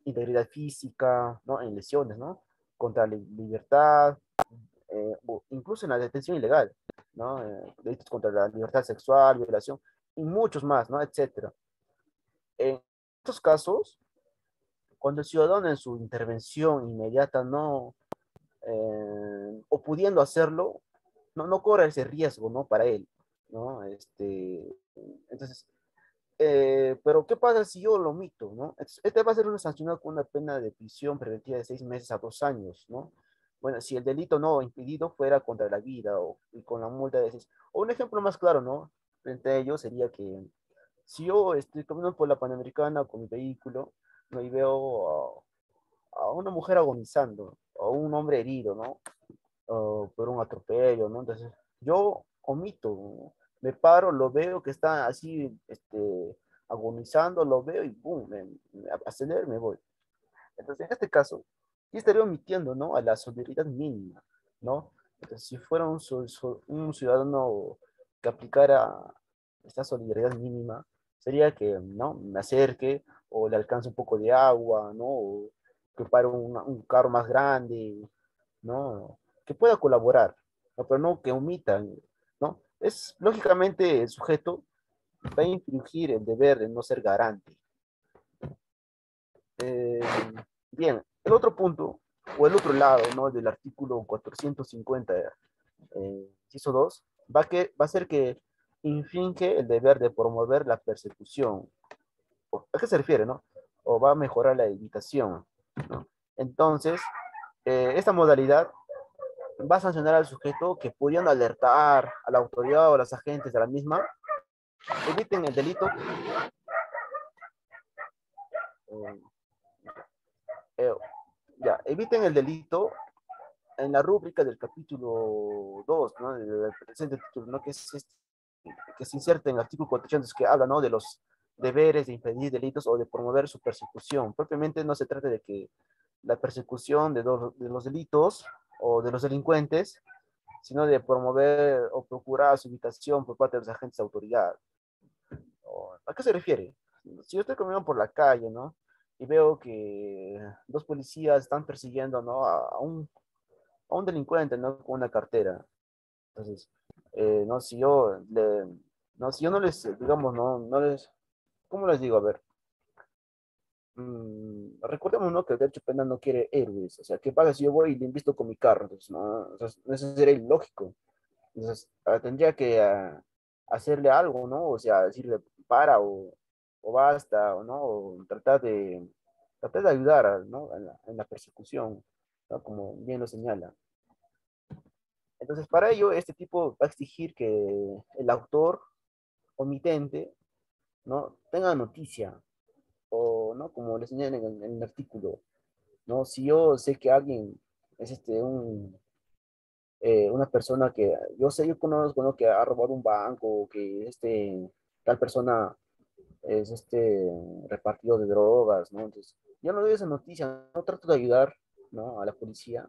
integridad física, ¿no? En lesiones, ¿no? Contra la libertad, o incluso en la detención ilegal, ¿no? Delitos contra la libertad sexual, violación, y muchos más, ¿no? Etcétera. En estos casos, cuando el ciudadano en su intervención inmediata o pudiendo hacerlo, no corre ese riesgo, ¿no? Para él, ¿no? Entonces, pero ¿qué pasa si yo lo omito, ¿no? Este va a ser una sancionado con una pena de prisión preventiva de 6 meses a 2 años, ¿no? Bueno, si el delito no impedido fuera contra la vida y con la multa de 6. O un ejemplo más claro, ¿no? Frente a ello sería que si yo estoy caminando por la Panamericana con mi vehículo, ¿no? Y veo a una mujer agonizando, o un hombre herido, ¿no? O por un atropello, ¿no? Entonces, yo omito, ¿no? Me paro, lo veo que está así, agonizando, lo veo y ¡pum! Me acelero y me voy. Entonces, en este caso, yo estaría omitiendo, ¿no? A la solidaridad mínima, ¿no? Entonces, si fuera un ciudadano que aplicara esta solidaridad mínima, sería que, ¿no? Me acerque o le alcance un poco de agua, ¿no? O que pare un carro más grande, ¿no? Que pueda colaborar, ¿no? Pero no que omitan, ¿no? Es, lógicamente, el sujeto va a infringir el deber de no ser garante. Eh, Bien, el otro punto, o el otro lado, ¿no? Del artículo 450, inciso 2, va a ser que infringe el deber de promover la persecución. ¿A qué se refiere, no? o va a mejorar la evitación, ¿no? Entonces, esta modalidad va a sancionar al sujeto que pudieron alertar a la autoridad o a los agentes de la misma, eviten el delito, eh, eh, ya, eviten el delito en la rúbrica del capítulo 2, ¿no? Del presente título, ¿no? Que se inserta en el artículo 400, que habla, ¿no? De los deberes de impedir delitos o de promover su persecución. Propiamente no se trata de que la persecución de los delitos o de los delincuentes, sino de promover o procurar su evitación por parte de los agentes de autoridad. ¿A qué se refiere? Si yo estoy caminando por la calle, ¿no? Y veo que dos policías están persiguiendo, ¿no? A un delincuente, ¿no? Con una cartera. Entonces, no, no, si yo no les, digamos, no les, ¿cómo les digo? A ver, recordemos, ¿no? Que el derecho penal no quiere héroes, o sea, ¿qué pasa si yo voy y le invisto con mi carro? Entonces, no, o sea, eso sería ilógico. Entonces, tendría que hacerle algo, ¿no? O sea, decirle para o basta, o no, o tratar de ayudar, ¿no? En la persecución, ¿no? Como bien lo señala. Entonces, para ello, este tipo va a exigir que el autor omitente, ¿no? Tenga noticia, o, ¿no? Como le señalan en el artículo, ¿no? Si yo sé que alguien es una persona que, yo conozco, ¿no? Que ha robado un banco, que tal persona es repartido de drogas, ¿no? Entonces, yo no doy esa noticia, no trato de ayudar, ¿no? A la policía.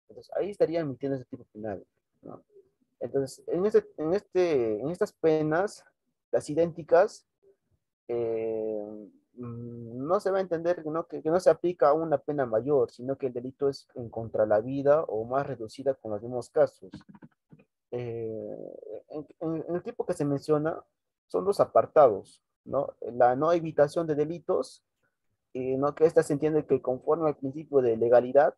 Entonces, ahí estaría emitiendo ese tipo penal, ¿no? Entonces, en estas penas, las idénticas, eh, no se va a entender, ¿no? Que no se aplica a una pena mayor, sino que el delito es en contra la vida o más reducida con los mismos casos. En el tipo que se menciona, son dos apartados, ¿no? La no evitación de delitos, ¿no? Que esta se entiende que conforme al principio de legalidad,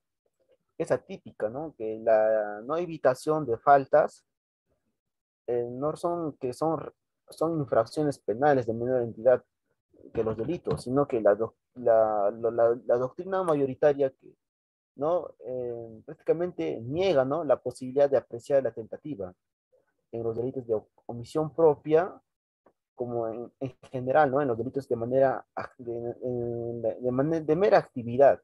es atípica, ¿no? Que la no evitación de faltas no son que son infracciones penales de menor entidad que los delitos, sino que la doctrina mayoritaria que no prácticamente niega, ¿no? La posibilidad de apreciar la tentativa en los delitos de omisión propia, como en general, ¿no? En los delitos de manera de mera actividad,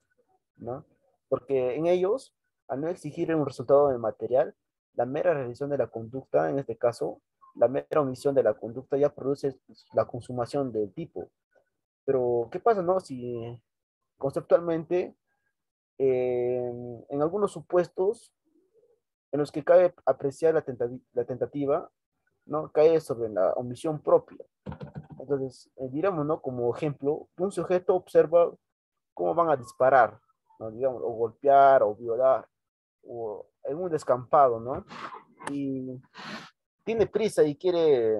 ¿no? Porque en ellos, al no exigir un resultado de material, la mera realización de la conducta, en este caso, la mera omisión de la conducta ya produce la consumación del tipo. Pero, ¿qué pasa, no? Si conceptualmente, en algunos supuestos en los que cabe apreciar la tentativa, ¿no? Cae sobre la omisión propia. Entonces, diremos, ¿no? Como ejemplo, un sujeto observa cómo van a disparar, ¿no? Digamos, o golpear o violar, o en un descampado, ¿no? Y tiene prisa y quiere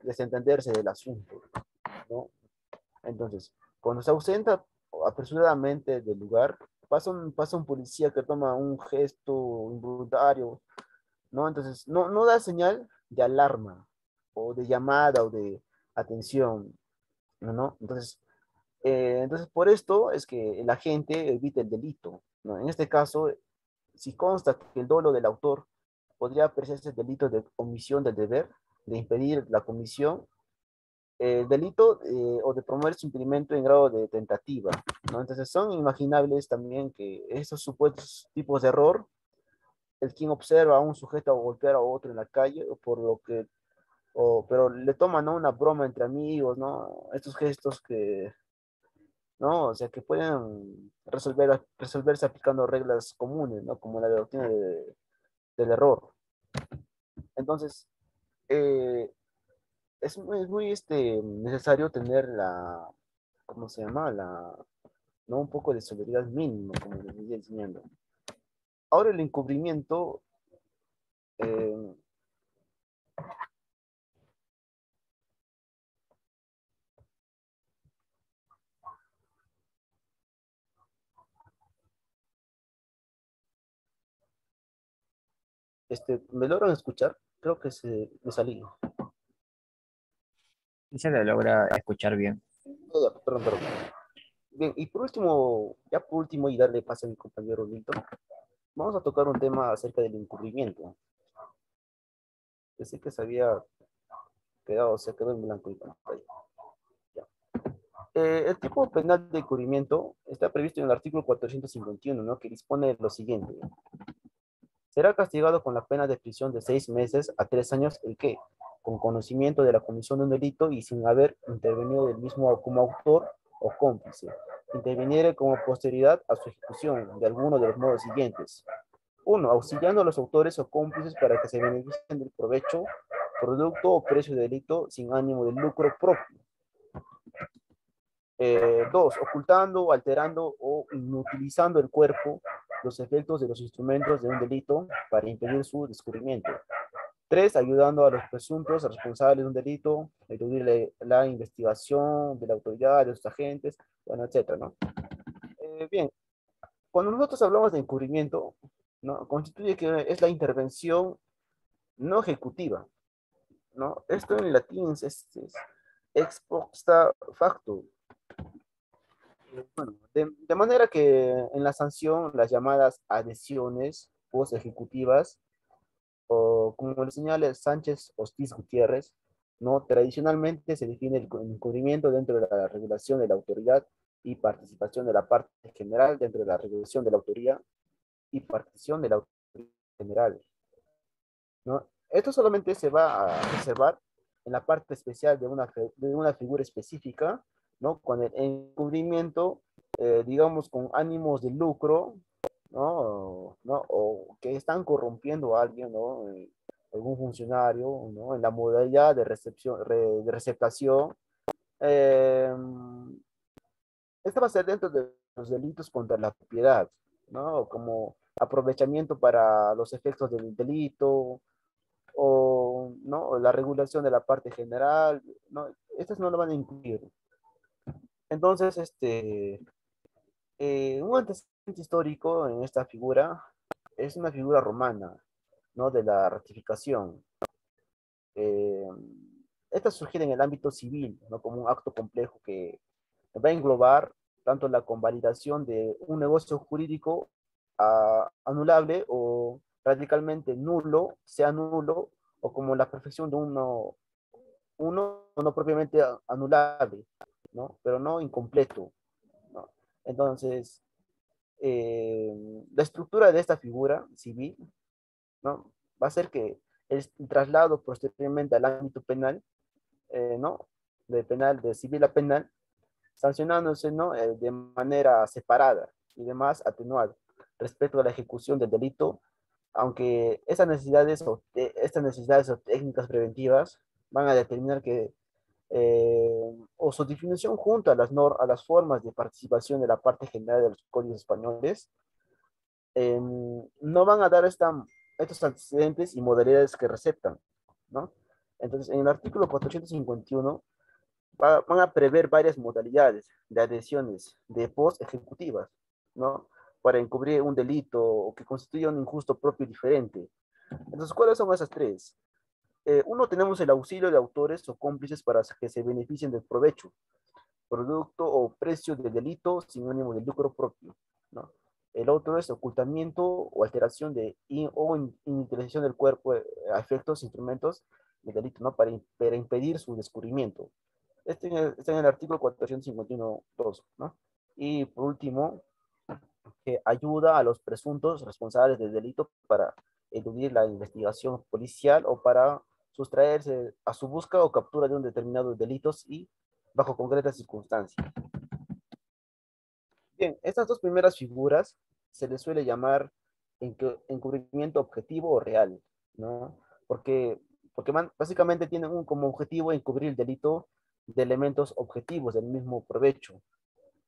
desentenderse del asunto, ¿no? Entonces, cuando se ausenta apresuradamente del lugar, pasa un policía que toma un gesto involuntario, ¿no? Entonces, no da señal de alarma, o de llamada, o de atención, ¿no? Entonces, por esto es que la gente evita el delito, ¿no? En este caso, si consta que el dolo del autor podría apreciarse el delito de omisión del deber, de impedir la comisión, delito o de promover su impedimento en grado de tentativa, ¿no? Entonces, son imaginables también que esos supuestos tipos de error, el quien observa a un sujeto golpear a otro en la calle, o por lo que, pero le toman, ¿no? Una broma entre amigos, ¿no? Estos gestos que ¿no? O sea, que pueden resolverse aplicando reglas comunes, ¿no? Como la doctrina del error. Entonces, eh, es muy necesario tener ¿cómo se llama? ¿No? Un poco de solidaridad mínima, como les estoy enseñando. Ahora el encubrimiento, eh, ¿me logran escuchar? Creo que me salí. Y se le logra escuchar bien. Perdón, perdón. Bien, y por último, ya por último, y darle paso a mi compañero Milton, vamos a tocar un tema acerca del encubrimiento. Pensé que se había quedado, se quedó en blanco y pantalla. Ya. El tipo penal de encubrimiento está previsto en el artículo 451, ¿no? Que dispone lo siguiente. Será castigado con la pena de prisión de 6 meses a 3 años el que, con conocimiento de la comisión de un delito y sin haber intervenido del mismo como autor o cómplice, interviniere como posterioridad a su ejecución de alguno de los modos siguientes. Uno, auxiliando a los autores o cómplices para que se beneficien del provecho, producto o precio de delito sin ánimo de lucro propio. Dos, ocultando, alterando o inutilizando el cuerpo, los efectos de los instrumentos de un delito para impedir su descubrimiento. Tres, ayudando a los presuntos responsables de un delito, a eludir la investigación de la autoridad, de sus agentes, bueno, etcétera, ¿no? Bien, cuando nosotros hablamos de encubrimiento, ¿no? Constituye que es la intervención no ejecutiva, ¿no? Esto en latín es ex post facto. Bueno, de manera que en la sanción las llamadas adhesiones post ejecutivas, o como le señala Sánchez Hostiz Gutiérrez, ¿no? Tradicionalmente se define el encubrimiento dentro de la regulación de la autoridad y participación de la parte general dentro de la regulación de la autoría y partición de la autoridad general, ¿no? Esto solamente se va a reservar en la parte especial de una figura específica, ¿no? Con el encubrimiento, digamos, con ánimos de lucro, ¿no? ¿No? O que están corrompiendo a alguien, ¿no? Algún funcionario, ¿no? En la modalidad de recepción, de receptación. Eh, Esta va a ser dentro de los delitos contra la propiedad, ¿no? Como aprovechamiento para los efectos del delito, o ¿no? La regulación de la parte general, ¿no? Estas no lo van a incluir. Entonces, un antecedente histórico en esta figura es una figura romana, ¿no? De la ratificación. Eh, Esta surge en el ámbito civil, ¿no? Como un acto complejo que va a englobar tanto la convalidación de un negocio jurídico anulable o radicalmente nulo, sea nulo, o como la perfección de uno no propiamente anulable, ¿no? Pero no incompleto, ¿no? Entonces, la estructura de esta figura civil, ¿no? Va a ser que el traslado posteriormente al ámbito penal, ¿no? De penal, de civil a penal, sancionándose, ¿no? De manera separada y demás atenuada respecto a la ejecución del delito, aunque estas necesidades o técnicas preventivas van a determinar que o su definición junto a a las formas de participación de la parte general de los códigos españoles, no van a dar estos antecedentes y modalidades que receptan, ¿no? Entonces, en el artículo 451 van a prever varias modalidades de adhesiones de post ejecutivas, ¿no? Para encubrir un delito o que constituya un injusto propio diferente. Entonces, ¿cuáles son esas tres? Uno, tenemos el auxilio de autores o cómplices para que se beneficien del provecho, producto o precio del delito sin ánimo de lucro propio, ¿no? El otro es ocultamiento o alteración o inutilización del cuerpo a efectos, instrumentos de delito, ¿no? Para impedir su descubrimiento. Está en el artículo 451.2, ¿no? Y por último, que ayuda a los presuntos responsables del delito para eludir la investigación policial o para sustraerse a su búsqueda o captura de un determinado delitos y bajo concretas circunstancias. Bien, estas dos primeras figuras se les suele llamar encubrimiento objetivo o real, ¿no? Porque, básicamente tienen como objetivo encubrir el delito de elementos objetivos del mismo provecho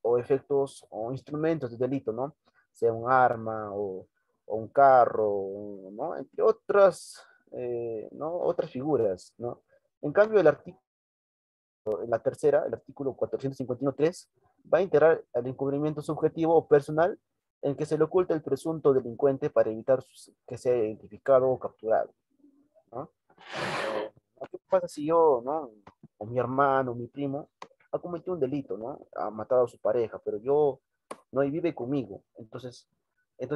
o efectos o instrumentos de delito, ¿no? Sea un arma o un carro, ¿no? Entre otras, ¿no? Otras figuras, ¿no? En cambio, la tercera, el artículo 451.3, va a integrar el encubrimiento subjetivo o personal en que se le oculta el presunto delincuente para evitar que sea identificado o capturado, ¿no? ¿Qué pasa si yo, ¿no? O mi hermano, mi primo, ha cometido un delito, ¿no? Ha matado a su pareja, pero yo, no, y vive conmigo. Entonces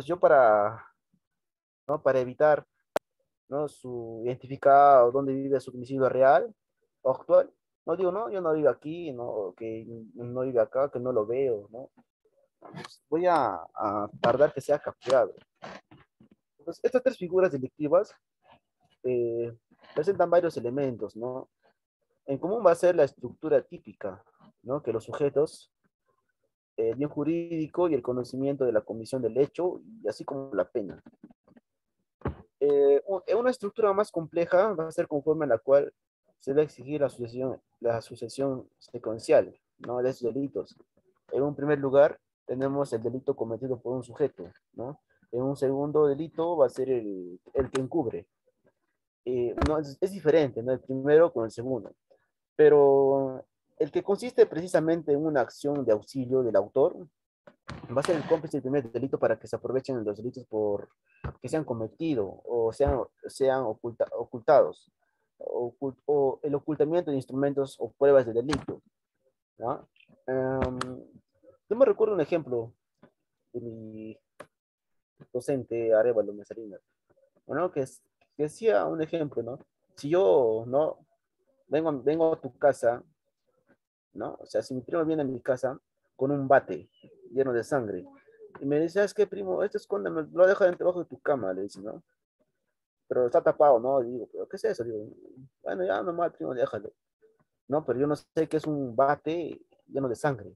yo para, ¿no? Para evitar, ¿no? Su identificar dónde vive su domicilio real o actual, no digo, no, yo no vivo aquí, no, que no vive acá, que no lo veo, ¿no? Pues voy a tardar que sea capturado. Entonces, estas tres figuras delictivas eh, presentan varios elementos, ¿no? En común va a ser la estructura típica, ¿no? Que los sujetos, el bien jurídico y el conocimiento de la comisión del hecho, y así como la pena. Una estructura más compleja va a ser conforme a la cual se va a exigir la sucesión secuencial, ¿no? De esos delitos. En un primer lugar, tenemos el delito cometido por un sujeto, ¿no? En un segundo delito va a ser el que encubre. No, es diferente, ¿no? El primero con el segundo. Pero el que consiste precisamente en una acción de auxilio del autor va a ser el cómplice del primer delito para que se aprovechen los delitos por que se han cometido o sean ocultados, o el ocultamiento de instrumentos o pruebas de delito, ¿no? Yo me recuerdo un ejemplo de mi docente Arevalo Mesarina, ¿no? Que decía un ejemplo, ¿no? Si yo, ¿no? Vengo a tu casa, ¿no? O sea, si mi primo viene a mi casa con un bate lleno de sangre y me dice, ¿sabes qué, primo? Esto escóndeme, lo deja debajo de tu cama, le dice, ¿no? Pero está tapado, ¿no? Y digo, ¿pero qué es eso? Digo, bueno, ya nomás, primo, déjalo. No, pero yo no sé qué es un bate lleno de sangre.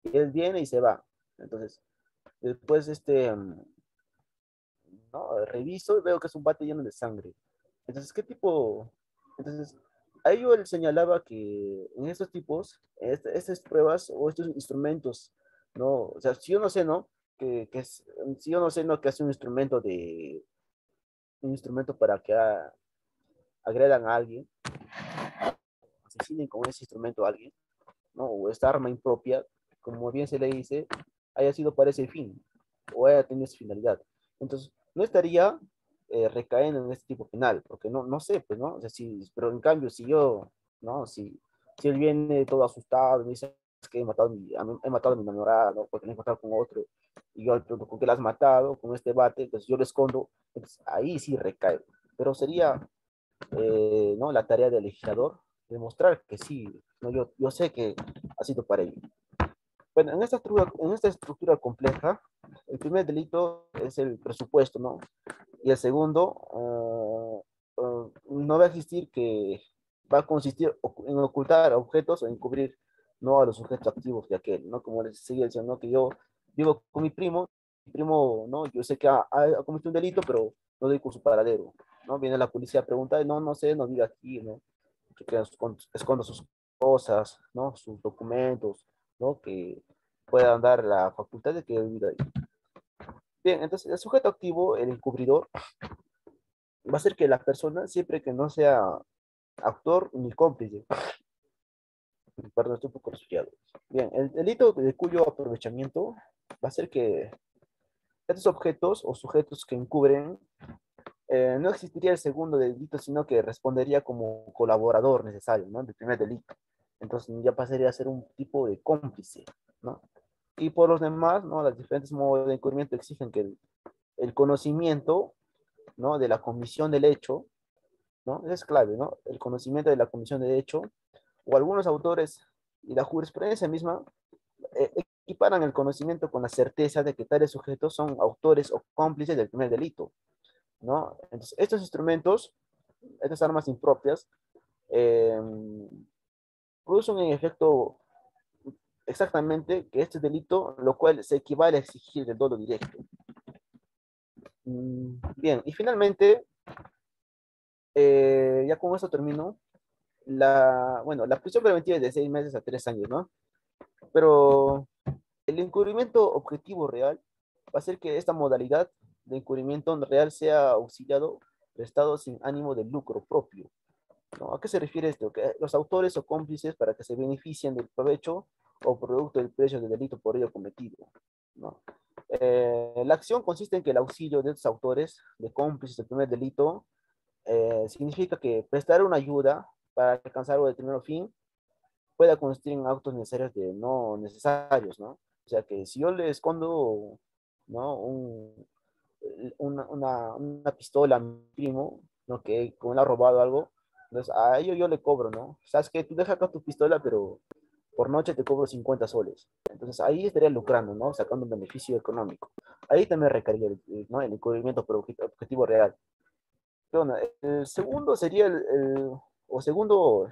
Y él viene y se va. Entonces, después, ¿no? Reviso y veo que es un bate lleno de sangre. Entonces, ¿qué tipo? Entonces, a ello él señalaba que en estos tipos, estas pruebas o estos instrumentos, ¿no? O sea, si yo no sé, ¿no? Si yo no sé, ¿no? Que hace un instrumento para que agredan a alguien, asesinen con ese instrumento a alguien, ¿no? O esta arma impropia, como bien se le dice, haya sido para ese fin o haya tenido esa finalidad. Entonces, no estaría recayendo en este tipo penal, porque no sé, pues, ¿no? O sea, pero en cambio, si yo, ¿no? Si él viene todo asustado, me dice "Es que he matado a mi enamorada, ¿no? Porque me he encontrado con otro, y yo le pregunto, ¿con qué la has matado? Con este bate, entonces yo lo escondo, entonces ahí sí recae. Pero sería, ¿no? La tarea del legislador demostrar que sí, ¿no? Yo sé que ha sido para ello. Bueno, en esta estructura compleja, el primer delito es el presupuesto, ¿no? Y el segundo, no va a existir que va a consistir en ocultar objetos o encubrir, ¿no? A los sujetos activos de aquel, ¿no? Como les seguía diciendo, ¿no? Que yo vivo con mi primo, ¿no? Yo sé que ha cometido un delito, pero no doy con su paradero, ¿no? Viene la policía a preguntar, no, no sé, no vive aquí, ¿no? Que escondo sus cosas, ¿no? Sus documentos, ¿no? Que puedan dar la facultad de que vive ahí. Bien, entonces el sujeto activo, el encubridor, va a ser que la persona, siempre que no sea actor ni cómplice, perdón, estoy un poco resfriado. Bien, el delito de cuyo aprovechamiento va a ser que estos objetos o sujetos que encubren, no existiría el segundo delito, sino que respondería como colaborador necesario, ¿no? Del primer delito. Entonces ya pasaría a ser un tipo de cómplice, ¿no? Y por los demás, ¿no? Los diferentes modos de encubrimiento exigen que el conocimiento, ¿no? De la comisión del hecho, ¿no? Eso es clave, ¿no? El conocimiento de la comisión del hecho, o algunos autores y la jurisprudencia misma equiparan el conocimiento con la certeza de que tales sujetos son autores o cómplices del primer delito, ¿no? Entonces, estos instrumentos, estas armas impropias, eh, producen en efecto exactamente que este delito, lo cual se equivale a exigir el dolo directo. Bien, y finalmente, ya con esto termino, bueno, la prisión preventiva es de 6 meses a 3 años, ¿no? Pero el encubrimiento objetivo real va a ser que esta modalidad de encubrimiento real sea auxiliado, prestado sin ánimo de lucro propio, ¿no? ¿A qué se refiere esto? Que los autores o cómplices para que se beneficien del provecho o producto del precio del delito por ello cometido, ¿no? La acción consiste en que el auxilio de estos autores, de cómplices del primer delito, significa que prestar una ayuda para alcanzar un determinado fin pueda consistir en actos necesarios de no necesarios, ¿no? O sea que si yo le escondo, ¿no? Una pistola a mi primo, ¿no? Que como él ha robado algo, entonces a ello yo le cobro, ¿no? ¿Sabes qué? Tú deja acá tu pistola, pero por noche te cobro 50 soles. Entonces ahí estaría lucrando, ¿no? Sacando un beneficio económico. Ahí también recaería ¿no? El encubrimiento por objetivo real. Pero bueno, el segundo sería o segundo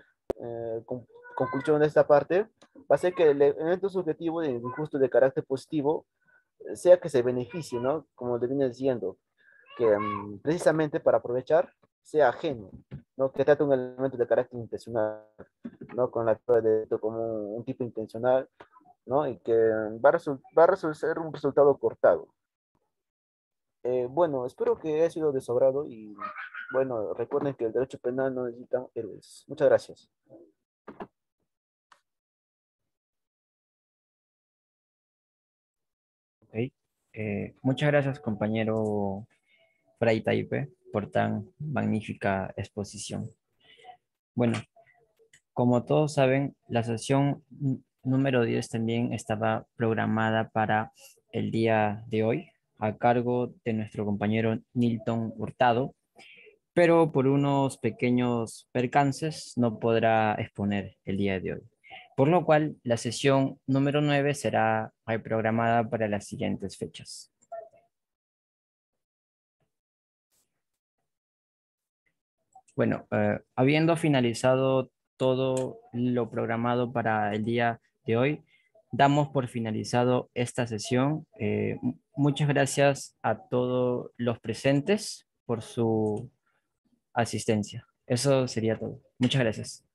conclusión de esta parte, va a ser que el evento subjetivo de injusto de carácter positivo sea que se beneficie, ¿no? Como le viene diciendo, que precisamente para aprovechar sea ajeno, ¿no? Que trate un elemento de carácter intencional, ¿no? Con la acción de como un tipo intencional, ¿no? Y que va a ser un resultado cortado. Bueno, espero que haya sido de su agrado y bueno, recuerden que el derecho penal no necesita héroes. Muchas gracias. Ok. Muchas gracias, compañero Fray Taipe, por tan magnífica exposición. Bueno, como todos saben, la sesión número 10 también estaba programada para el día de hoy, a cargo de nuestro compañero Nilton Hurtado, pero por unos pequeños percances no podrá exponer el día de hoy. Por lo cual, la sesión número 9 será reprogramada para las siguientes fechas. Bueno, habiendo finalizado todo lo programado para el día de hoy, damos por finalizado esta sesión. Muchas gracias a todos los presentes por su asistencia. Eso sería todo. Muchas gracias.